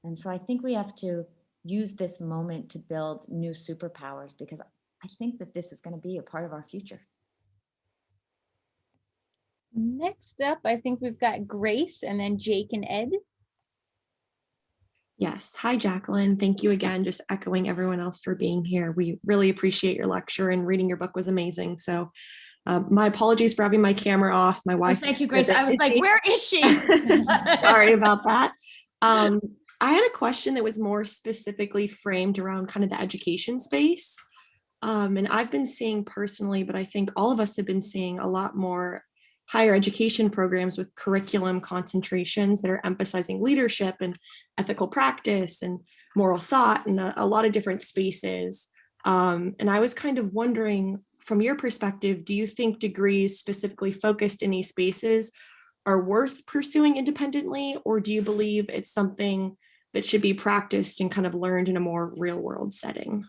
And so I think we have to use this moment to build new superpowers, because I think that this is going to be a part of our future. Next up, I think we've got Grace and then Jake and Ed. Yes. Hi, Jacqueline. Thank you again. Just echoing everyone else for being here. We really appreciate your lecture, and reading your book was amazing. So my apologies for having my camera off. My wife. Thank you, Grace. I was like, where is she? Sorry about that. I had a question that was more specifically framed around kind of the education space. And I've been seeing personally, but I think all of us have been seeing a lot more higher education programs with curriculum concentrations that are emphasizing leadership and ethical practice and moral thought and a lot of different spaces. And I was kind of wondering, from your perspective, do you think degrees specifically focused in these spaces are worth pursuing independently, or do you believe it's something that should be practiced and kind of learned in a more real world setting?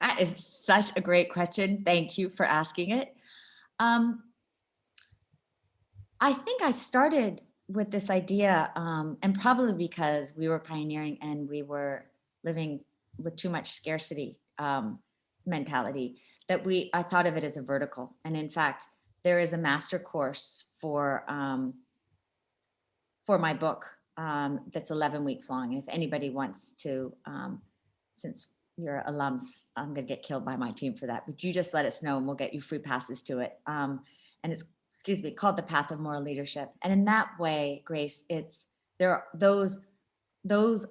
That is such a great question. Thank you for asking it. I think I started with this idea, and probably because we were pioneering and we were living with too much scarcity mentality, that I thought of it as a vertical. And in fact, there is a master course for my book that's 11 weeks long. And if anybody wants to, since you're alums, I'm going to get killed by my team for that, but you just let us know and we'll get you free passes to it. And it's, excuse me, called The Path of Moral Leadership. And in that way, Grace, there are those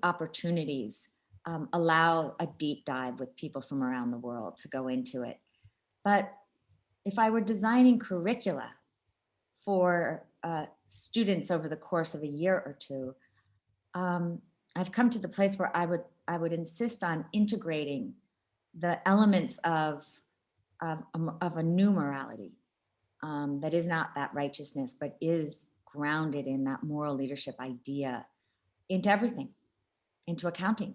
opportunities allow a deep dive with people from around the world to go into it. But if I were designing curricula for students over the course of a year or two, I've come to the place where I would insist on integrating the elements of a new morality that is not that righteousness, but is grounded in that moral leadership idea into everything, into accounting.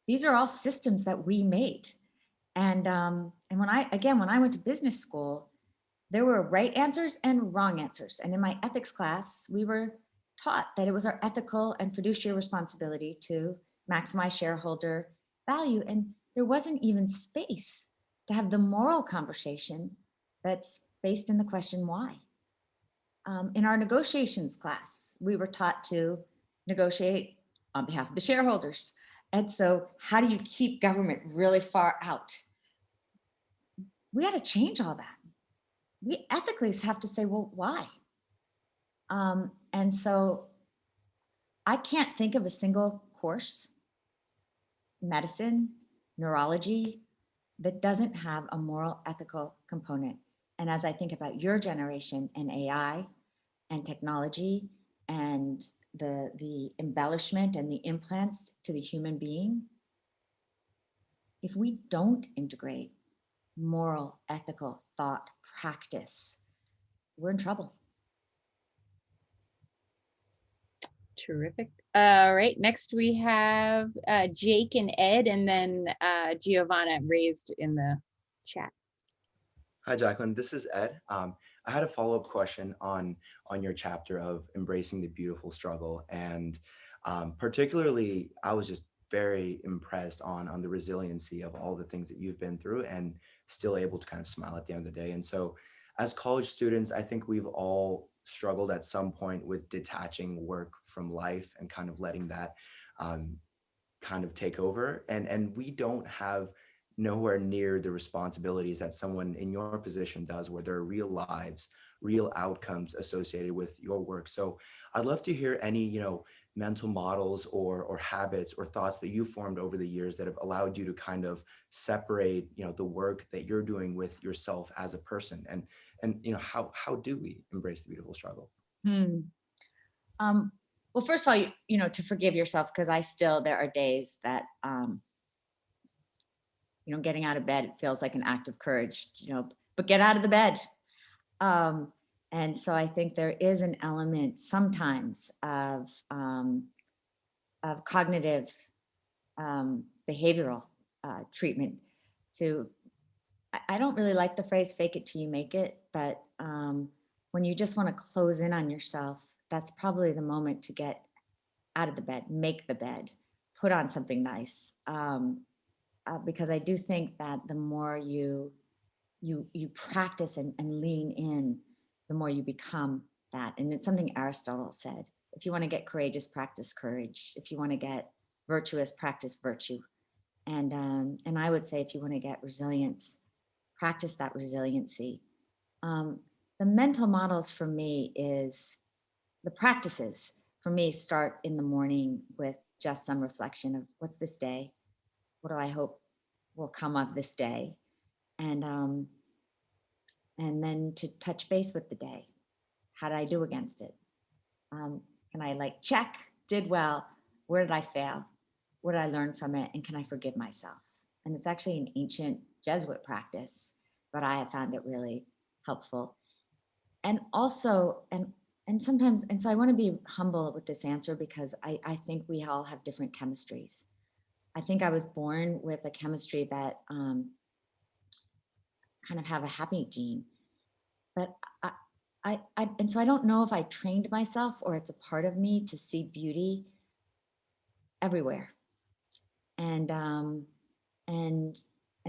These are all systems that we made. And when I went to business school, there were right answers and wrong answers. And in my ethics class, we were taught that it was our ethical and fiduciary responsibility to maximize shareholder value. And there wasn't even space to have the moral conversation that's based in the question why. In our negotiations class, we were taught to negotiate on behalf of the shareholders. And so how do you keep government really far out? We had to change all that. We ethically have to say, well, why? And so I can't think of a single course, medicine, neurology, that doesn't have a moral ethical component. And as I think about your generation and AI and technology and the embellishment and the implants to the human being, if we don't integrate moral, ethical thought practice, we're in trouble. Terrific. All right, next we have Jake and Ed, and then Giovanna raised in the chat. Hi, Jacqueline. This is Ed. I had a follow-up question on your chapter of embracing the beautiful struggle, and particularly, I was just very impressed on the resiliency of all the things that you've been through, and still able to kind of smile at the end of the day. And so, as college students, I think we've all struggled at some point with detaching work from life and kind of letting that kind of take over. And we don't have nowhere near the responsibilities that someone in your position does, where there are real lives, real outcomes associated with your work. So I'd love to hear any, mental models or habits or thoughts that you formed over the years that have allowed you to kind of separate, the work that you're doing with yourself as a person. And how do we embrace the beautiful struggle? Well, first of all, to forgive yourself, because there are days that, getting out of bed, it feels like an act of courage, but get out of the bed. And so I think there is an element sometimes of cognitive behavioral treatment to, I don't really like the phrase fake it till you make it, but when you just want to close in on yourself, that's probably the moment to get out of the bed, make the bed, put on something nice. Because I do think that the more you practice and lean in, the more you become that. And it's something Aristotle said: if you want to get courageous, practice courage. If you want to get virtuous, practice virtue. And I would say, if you want to get resilience, practice that resiliency. The mental models for me the practices for me start in the morning with just some reflection of what's this day? What do I hope will come of this day? And then to touch base with the day. How did I do against it? Can I check, did well? Where did I fail? What did I learn from it? And can I forgive myself? And it's actually an ancient Jesuit practice, but I have found it really helpful. And also, and sometimes, and so I want to be humble with this answer, because I think we all have different chemistries. I think I was born with a chemistry that kind of have a happy gene, but and so I don't know if I trained myself or it's a part of me to see beauty everywhere. And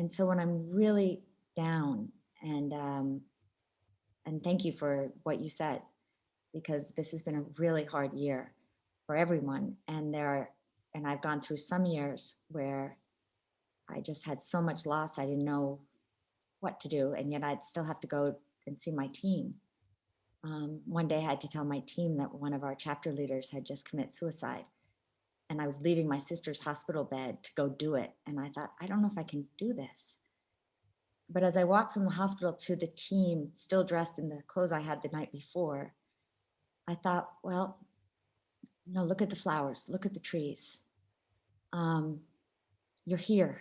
so when I'm really down, and thank you for what you said, because this has been a really hard year for everyone. And I've gone through some years where I just had so much loss, I didn't know what to do. And yet I'd still have to go and see my team. One day I had to tell my team that one of our chapter leaders had just committed suicide. And I was leaving my sister's hospital bed to go do it. And I thought, I don't know if I can do this. But as I walked from the hospital to the team, still dressed in the clothes I had the night before, I thought, well, look at the flowers, look at the trees. You're here.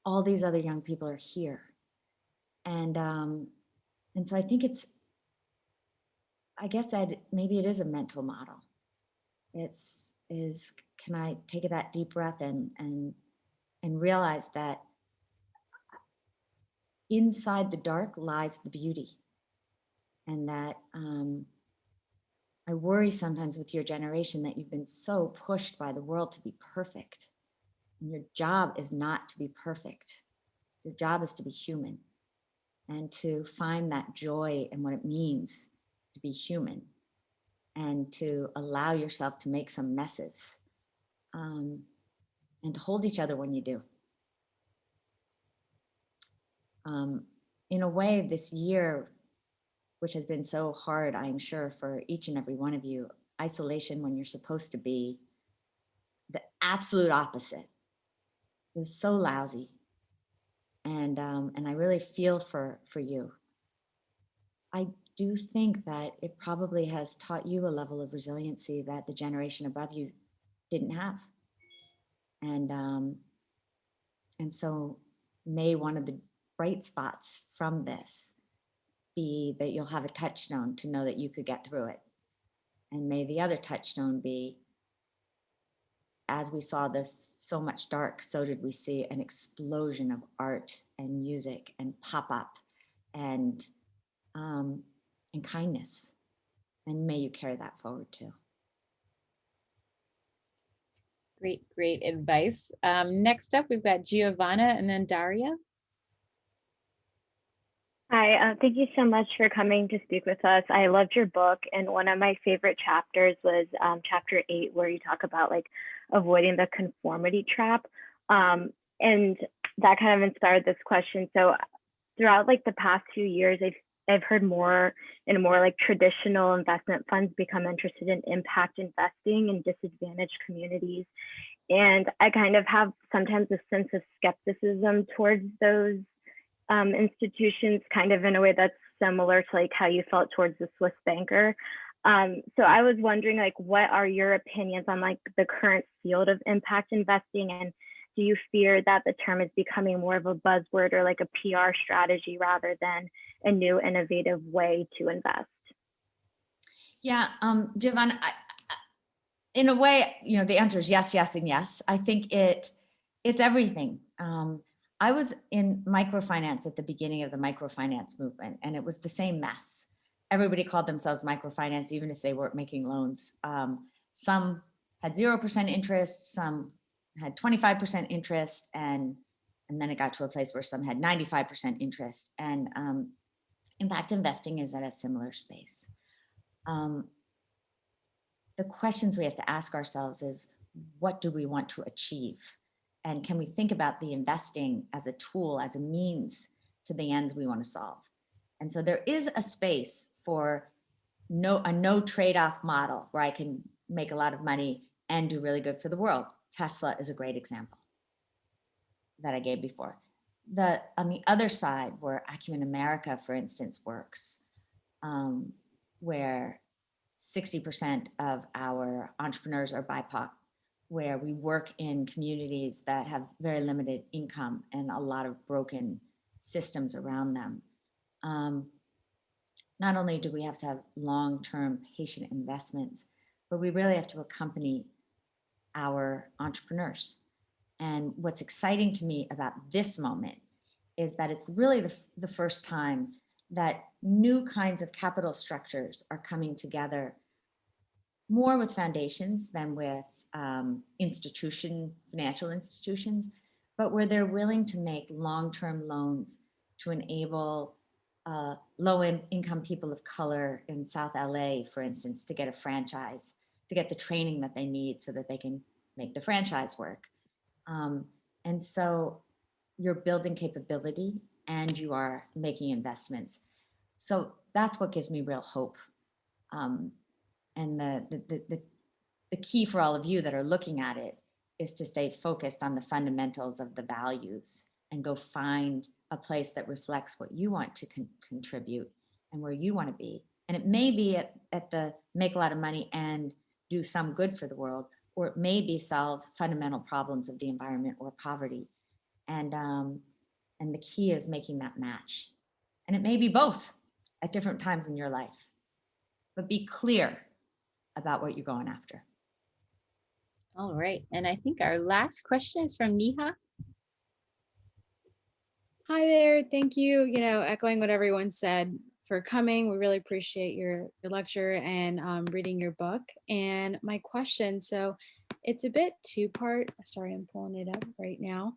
All these other young people are here. And so I think I guess maybe it is a mental model. Can I take that deep breath and realize that inside the dark lies the beauty, and that I worry sometimes with your generation that you've been so pushed by the world to be perfect. And your job is not to be perfect. Your job is to be human and to find that joy in what it means to be human, and to allow yourself to make some messes, and to hold each other when you do. In a way, this year, which has been so hard, I'm sure, for each and every one of you, isolation when you're supposed to be the absolute opposite is so lousy. And I really feel for you. I do think that it probably has taught you a level of resiliency that the generation above you didn't have. And so may one of the bright spots from this be that you'll have a touchstone to know that you could get through it. And may the other touchstone be, as we saw this so much dark, so did we see an explosion of art and music and pop-up and kindness. And may you carry that forward too. Great advice. Next up, we've got Giovanna and then Daria. Hi, thank you so much for coming to speak with us. I loved your book, and one of my favorite chapters was chapter 8, where you talk about like avoiding the conformity trap. And that kind of inspired this question. So throughout like the past few years, I've heard more and more like traditional investment funds become interested in impact investing in disadvantaged communities. And I kind of have sometimes a sense of skepticism towards those institutions, kind of in a way that's similar to like how you felt towards the Swiss banker. So I was wondering, like, what are your opinions on like the current field of impact investing, and do you fear that the term is becoming more of a buzzword or like a PR strategy rather than a new innovative way to invest? Yeah, Giovanna, in a way, the answer is yes, yes, and yes. I think it's everything. I was in microfinance at the beginning of the microfinance movement, and it was the same mess. Everybody called themselves microfinance, even if they weren't making loans. Some had 0% interest, some had 25% interest, and then it got to a place where some had 95% interest. And impact investing is at a similar space. The questions we have to ask ourselves is, what do we want to achieve? And can we think about the investing as a tool, as a means to the ends we want to solve? And so there is a space for a no trade-off model where I can make a lot of money and do really good for the world. Tesla is a great example that I gave before. On the other side, where Acumen America, for instance, works, where 60% of our entrepreneurs are BIPOC, where we work in communities that have very limited income and a lot of broken systems around them. Not only do we have to have long-term patient investments, but we really have to accompany our entrepreneurs. And what's exciting to me about this moment is that it's really the first time that new kinds of capital structures are coming together more with foundations than with financial institutions, but where they're willing to make long-term loans to enable low-income people of color in South LA, for instance, to get a franchise, to get the training that they need so that they can make the franchise work. And so you're building capability and you are making investments. So that's what gives me real hope. And the key for all of you that are looking at it is to stay focused on the fundamentals of the values and go find a place that reflects what you want to contribute and where you want to be. And it may be at the make a lot of money and do some good for the world, or it may be solve fundamental problems of the environment or poverty. And the key is making that match. And it may be both at different times in your life, but be clear about what you're going after. All right. And I think our last question is from Neha. Hi there. Thank you. Echoing what everyone said for coming. We really appreciate your lecture and reading your book. And my question, so it's a bit two-part. Sorry, I'm pulling it up right now.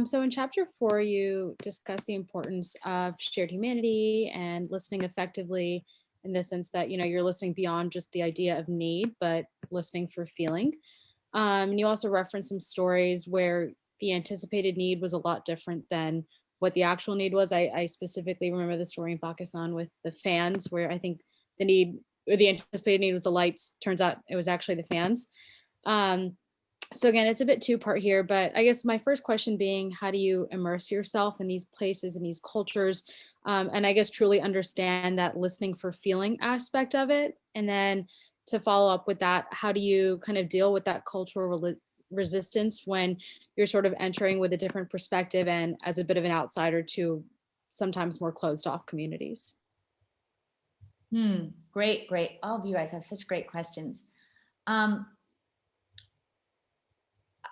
So in chapter 4, you discuss the importance of shared humanity and listening effectively in the sense that, you're listening beyond just the idea of need, but listening for feeling. And you also reference some stories where the anticipated need was a lot different than what the actual need was. I specifically remember the story in Pakistan with the fans, where I think the anticipated need was the lights. Turns out it was actually the fans. So again, it's a bit two-part here, but I guess my first question being, how do you immerse yourself in these places and these cultures? And I guess truly understand that listening for feeling aspect of it. And then to follow up with that, how do you kind of deal with that cultural resistance when you're sort of entering with a different perspective and as a bit of an outsider to sometimes more closed off communities? Great. All of you guys have such great questions.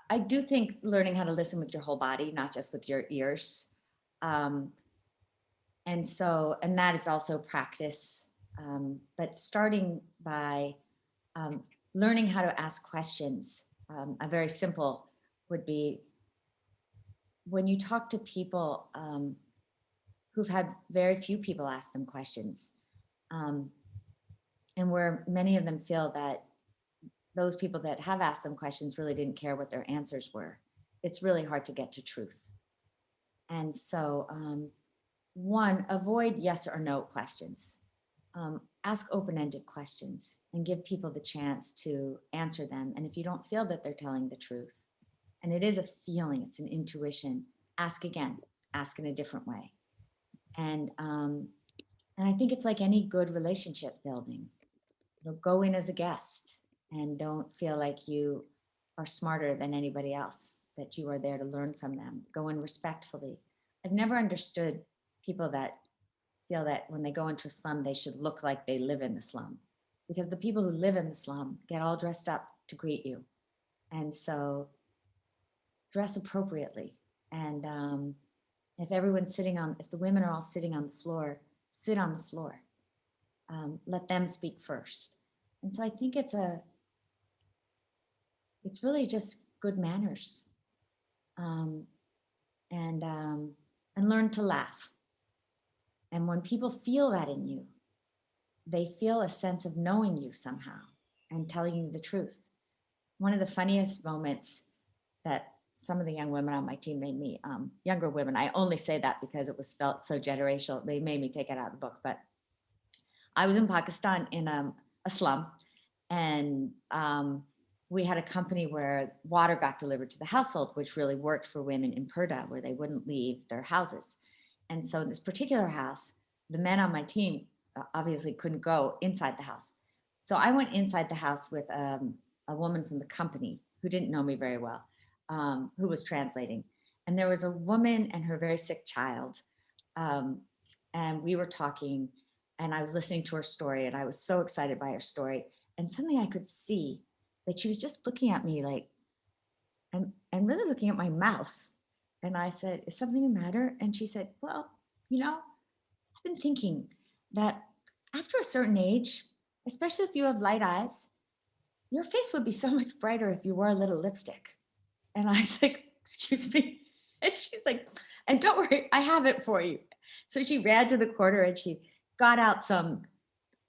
I do think learning how to listen with your whole body, not just with your ears. And that is also practice. But starting by learning how to ask questions. A very simple would be when you talk to people who've had very few people ask them questions, and where many of them feel that those people that have asked them questions really didn't care what their answers were. It's really hard to get to truth. And so, one, avoid yes or no questions. Ask open-ended questions and give people the chance to answer them. And if you don't feel that they're telling the truth, and it is a feeling, it's an intuition, ask again, ask in a different way. And I think it's like any good relationship building. Go in as a guest and don't feel like you are smarter than anybody else, that you are there to learn from them. Go in respectfully. I've never understood people that feel that when they go into a slum, they should look like they live in the slum, because the people who live in the slum get all dressed up to greet you. And so dress appropriately. And if the women are all sitting on the floor, sit on the floor. Let them speak first. And so I think it's really just good manners. And learn to laugh. And when people feel that in you, they feel a sense of knowing you somehow and telling you the truth. One of the funniest moments that some of the young women on my team made me, younger women, I only say that because it was felt so generational, they made me take it out of the book, but I was in Pakistan in a slum, and we had a company where water got delivered to the household, which really worked for women in Purda, where they wouldn't leave their houses. And so in this particular house, the men on my team obviously couldn't go inside the house. So I went inside the house with a woman from the company who didn't know me very well, who was translating. And there was a woman and her very sick child. And we were talking, and I was listening to her story, and I was so excited by her story. And suddenly I could see that she was just looking at me like, and really looking at my mouth. And I said, is something the matter? And she said, well, been thinking that after a certain age, especially if you have light eyes, your face would be so much brighter if you wore a little lipstick. And I was like, excuse me. And she's like, and don't worry, I have it for you. So she ran to the corner and she got out some,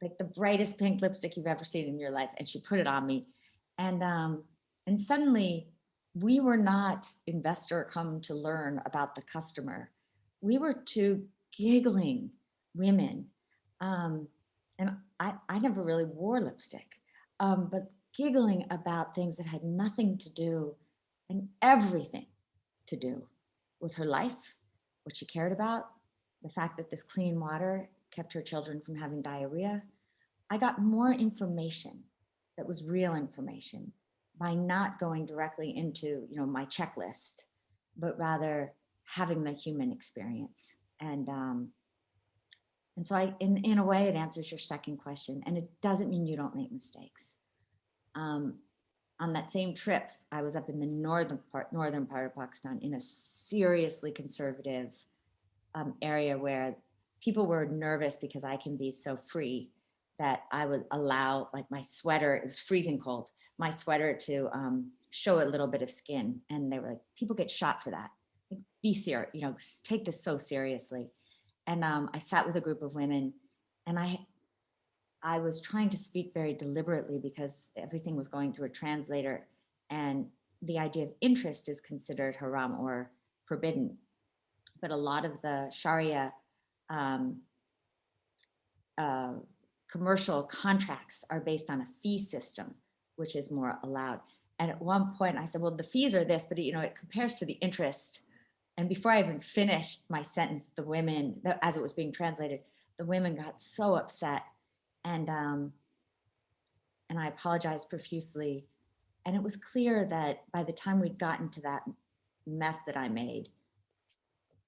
like the brightest pink lipstick you've ever seen in your life. And she put it on me. And suddenly we were not investor come to learn about the customer. We were two giggling women. And I never really wore lipstick, but giggling about things that had nothing to do and everything to do with her life, what she cared about, the fact that this clean water kept her children from having diarrhea. I got more information that was real information by not going directly into, my checklist, but rather having the human experience. And so in a way, it answers your second question, and it doesn't mean you don't make mistakes. On that same trip, I was up in the northern part of Pakistan in a seriously conservative area where people were nervous because I can be so free that I would allow, like, my sweater, it was freezing cold, my sweater to show a little bit of skin. And they were like, people get shot for that. Like, be serious, take this so seriously. And I sat with a group of women, and I was trying to speak very deliberately because everything was going through a translator, and the idea of interest is considered haram or forbidden. But a lot of the Sharia commercial contracts are based on a fee system, which is more allowed. And at one point I said, well, the fees are this, but it compares to the interest. And before I even finished my sentence, the women, as it was being translated, the women got so upset. And I apologized profusely. And it was clear that by the time we'd gotten to that mess that I made,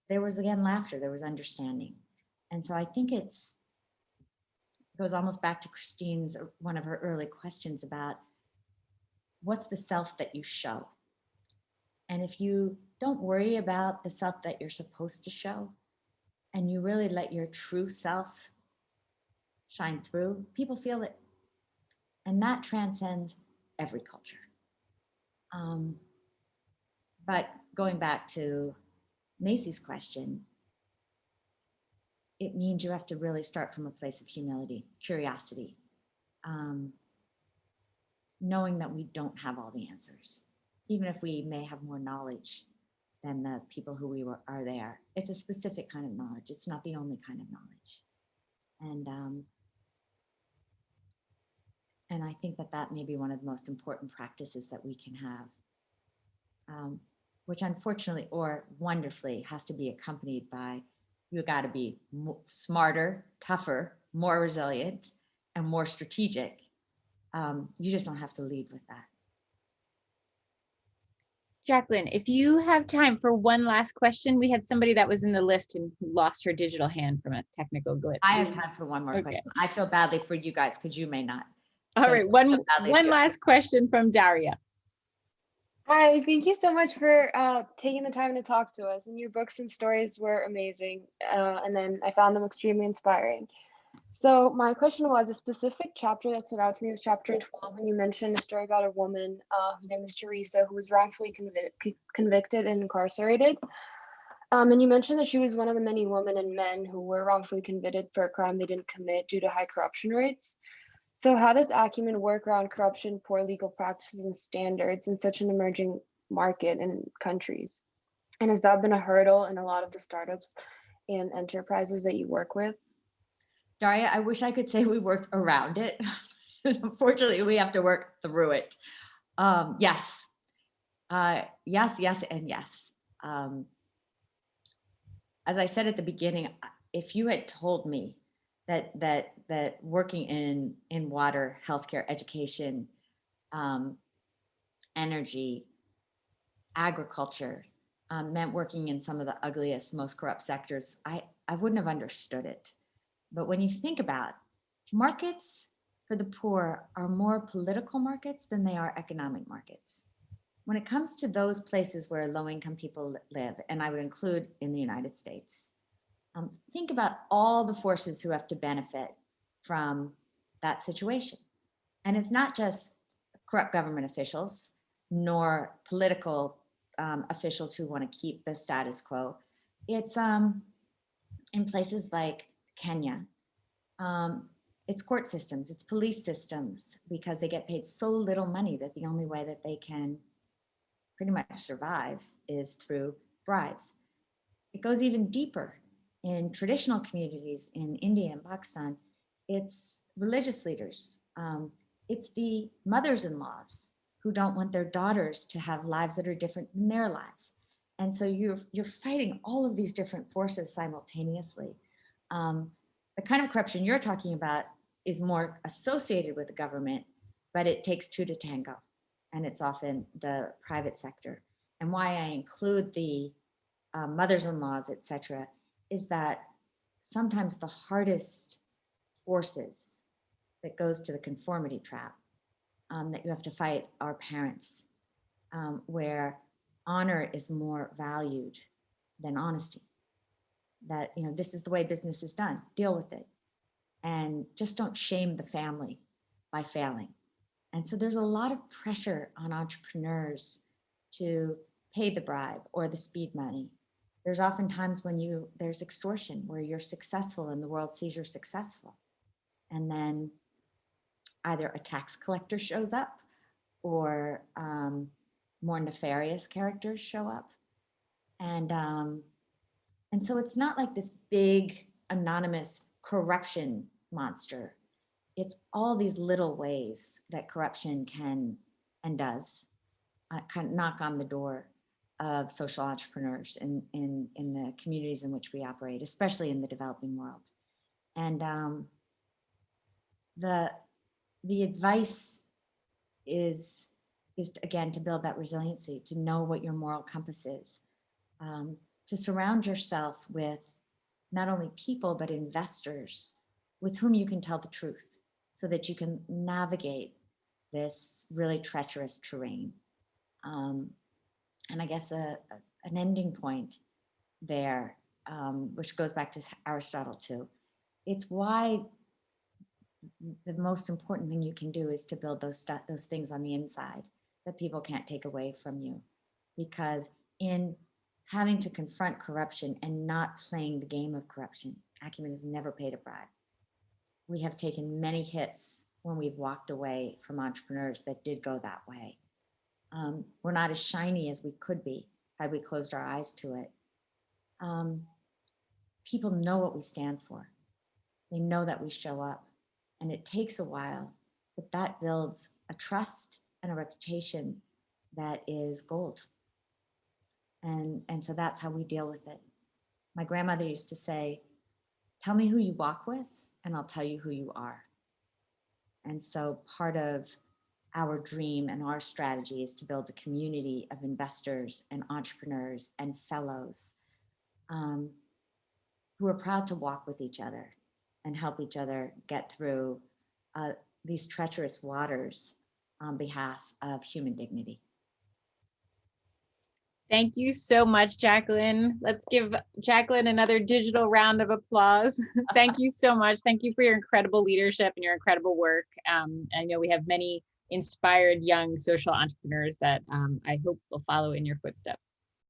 there was again laughter, there was understanding. And so I think it goes almost back to Christine's, one of her early questions about what's the self that you show? And if you don't worry about the self that you're supposed to show, and you really let your true self shine through, people feel it. And that transcends every culture. But going back to Macy's question, it means you have to really start from a place of humility, curiosity, knowing that we don't have all the answers, even if we may have more knowledge than the people who are there. It's a specific kind of knowledge. It's not the only kind of knowledge. And I think that may be one of the most important practices that we can have, which unfortunately or wonderfully has to be accompanied by, you got to be smarter, tougher, more resilient, and more strategic. You just don't have to lead with that. Jacqueline, if you have time for one last question, we had somebody that was in the list and lost her digital hand from a technical glitch. I have time for one more question. I feel badly for you guys because you may not. All right, one last question from Daria. Hi, thank you so much for taking the time to talk to us. And your books and stories were amazing. And then I found them extremely inspiring. So my question was, a specific chapter that stood out to me was chapter 12, when you mentioned a story about a woman whose name is Teresa, who was wrongfully convicted and incarcerated. And you mentioned that she was one of the many women and men who were wrongfully convicted for a crime they didn't commit due to high corruption rates. So how does acumen work around corruption, poor legal practices, and standards in such an emerging market and countries? And has that been a hurdle in a lot of the startups and enterprises that you work with? Daria, I wish I could say we worked around it. Unfortunately, we have to work through it. Yes, and yes. As I said at the beginning, if you had told me that working in water, healthcare, education, energy, agriculture meant working in some of the ugliest, most corrupt sectors, I wouldn't have understood it. But when you think about markets for the poor are more political markets than they are economic markets. When it comes to those places where low-income people live, and I would include in the United States, Think about all the forces who have to benefit from that situation. And it's not just corrupt government officials, nor political officials who want to keep the status quo. It's in places like Kenya. It's court systems, it's police systems, because they get paid so little money that the only way that they can pretty much survive is through bribes. It goes even deeper. In traditional communities in India and Pakistan, it's religious leaders. It's the mothers-in-laws who don't want their daughters to have lives that are different than their lives. And so you're fighting all of these different forces simultaneously. The kind of corruption you're talking about is more associated with the government, but it takes two to tango, and it's often the private sector. And why I include the mothers-in-laws, et cetera, is that sometimes the hardest forces that goes to the conformity trap that you have to fight are parents, where honor is more valued than honesty. That, you know, this is the way business is done, deal with it. And just don't shame the family by failing. And so there's a lot of pressure on entrepreneurs to pay the bribe or the speed money. There's often times when there's extortion where you're successful and the world sees you're successful. And then either a tax collector shows up or more nefarious characters show up. And so it's not like this big anonymous corruption monster. It's all these little ways that corruption can and does kind of knock on the door of social entrepreneurs in the communities in which we operate, especially in the developing world. And the advice is again to build that resiliency, to know what your moral compass is, to surround yourself with not only people but investors with whom you can tell the truth, so that you can navigate this really treacherous terrain. And I guess an ending point there, which goes back to Aristotle too, it's why the most important thing you can do is to build those things on the inside that people can't take away from you. Because in having to confront corruption and not playing the game of corruption, acumen has never paid a bribe. We have taken many hits when we've walked away from entrepreneurs that did go that way. We're not as shiny as we could be had we closed our eyes to it. People know what we stand for. They know that we show up, and it takes a while, but that builds a trust and a reputation that is gold. And so that's how we deal with it. My grandmother used to say, tell me who you walk with and I'll tell you who you are. And so part of our dream and our strategy is to build a community of investors and entrepreneurs and fellows who are proud to walk with each other and help each other get through these treacherous waters on behalf of human dignity. Thank you so much, Jacqueline. Let's give Jacqueline another digital round of applause. Thank you so much. Thank you for your incredible leadership and your incredible work. I know we have many inspired young social entrepreneurs that I hope will follow in your footsteps.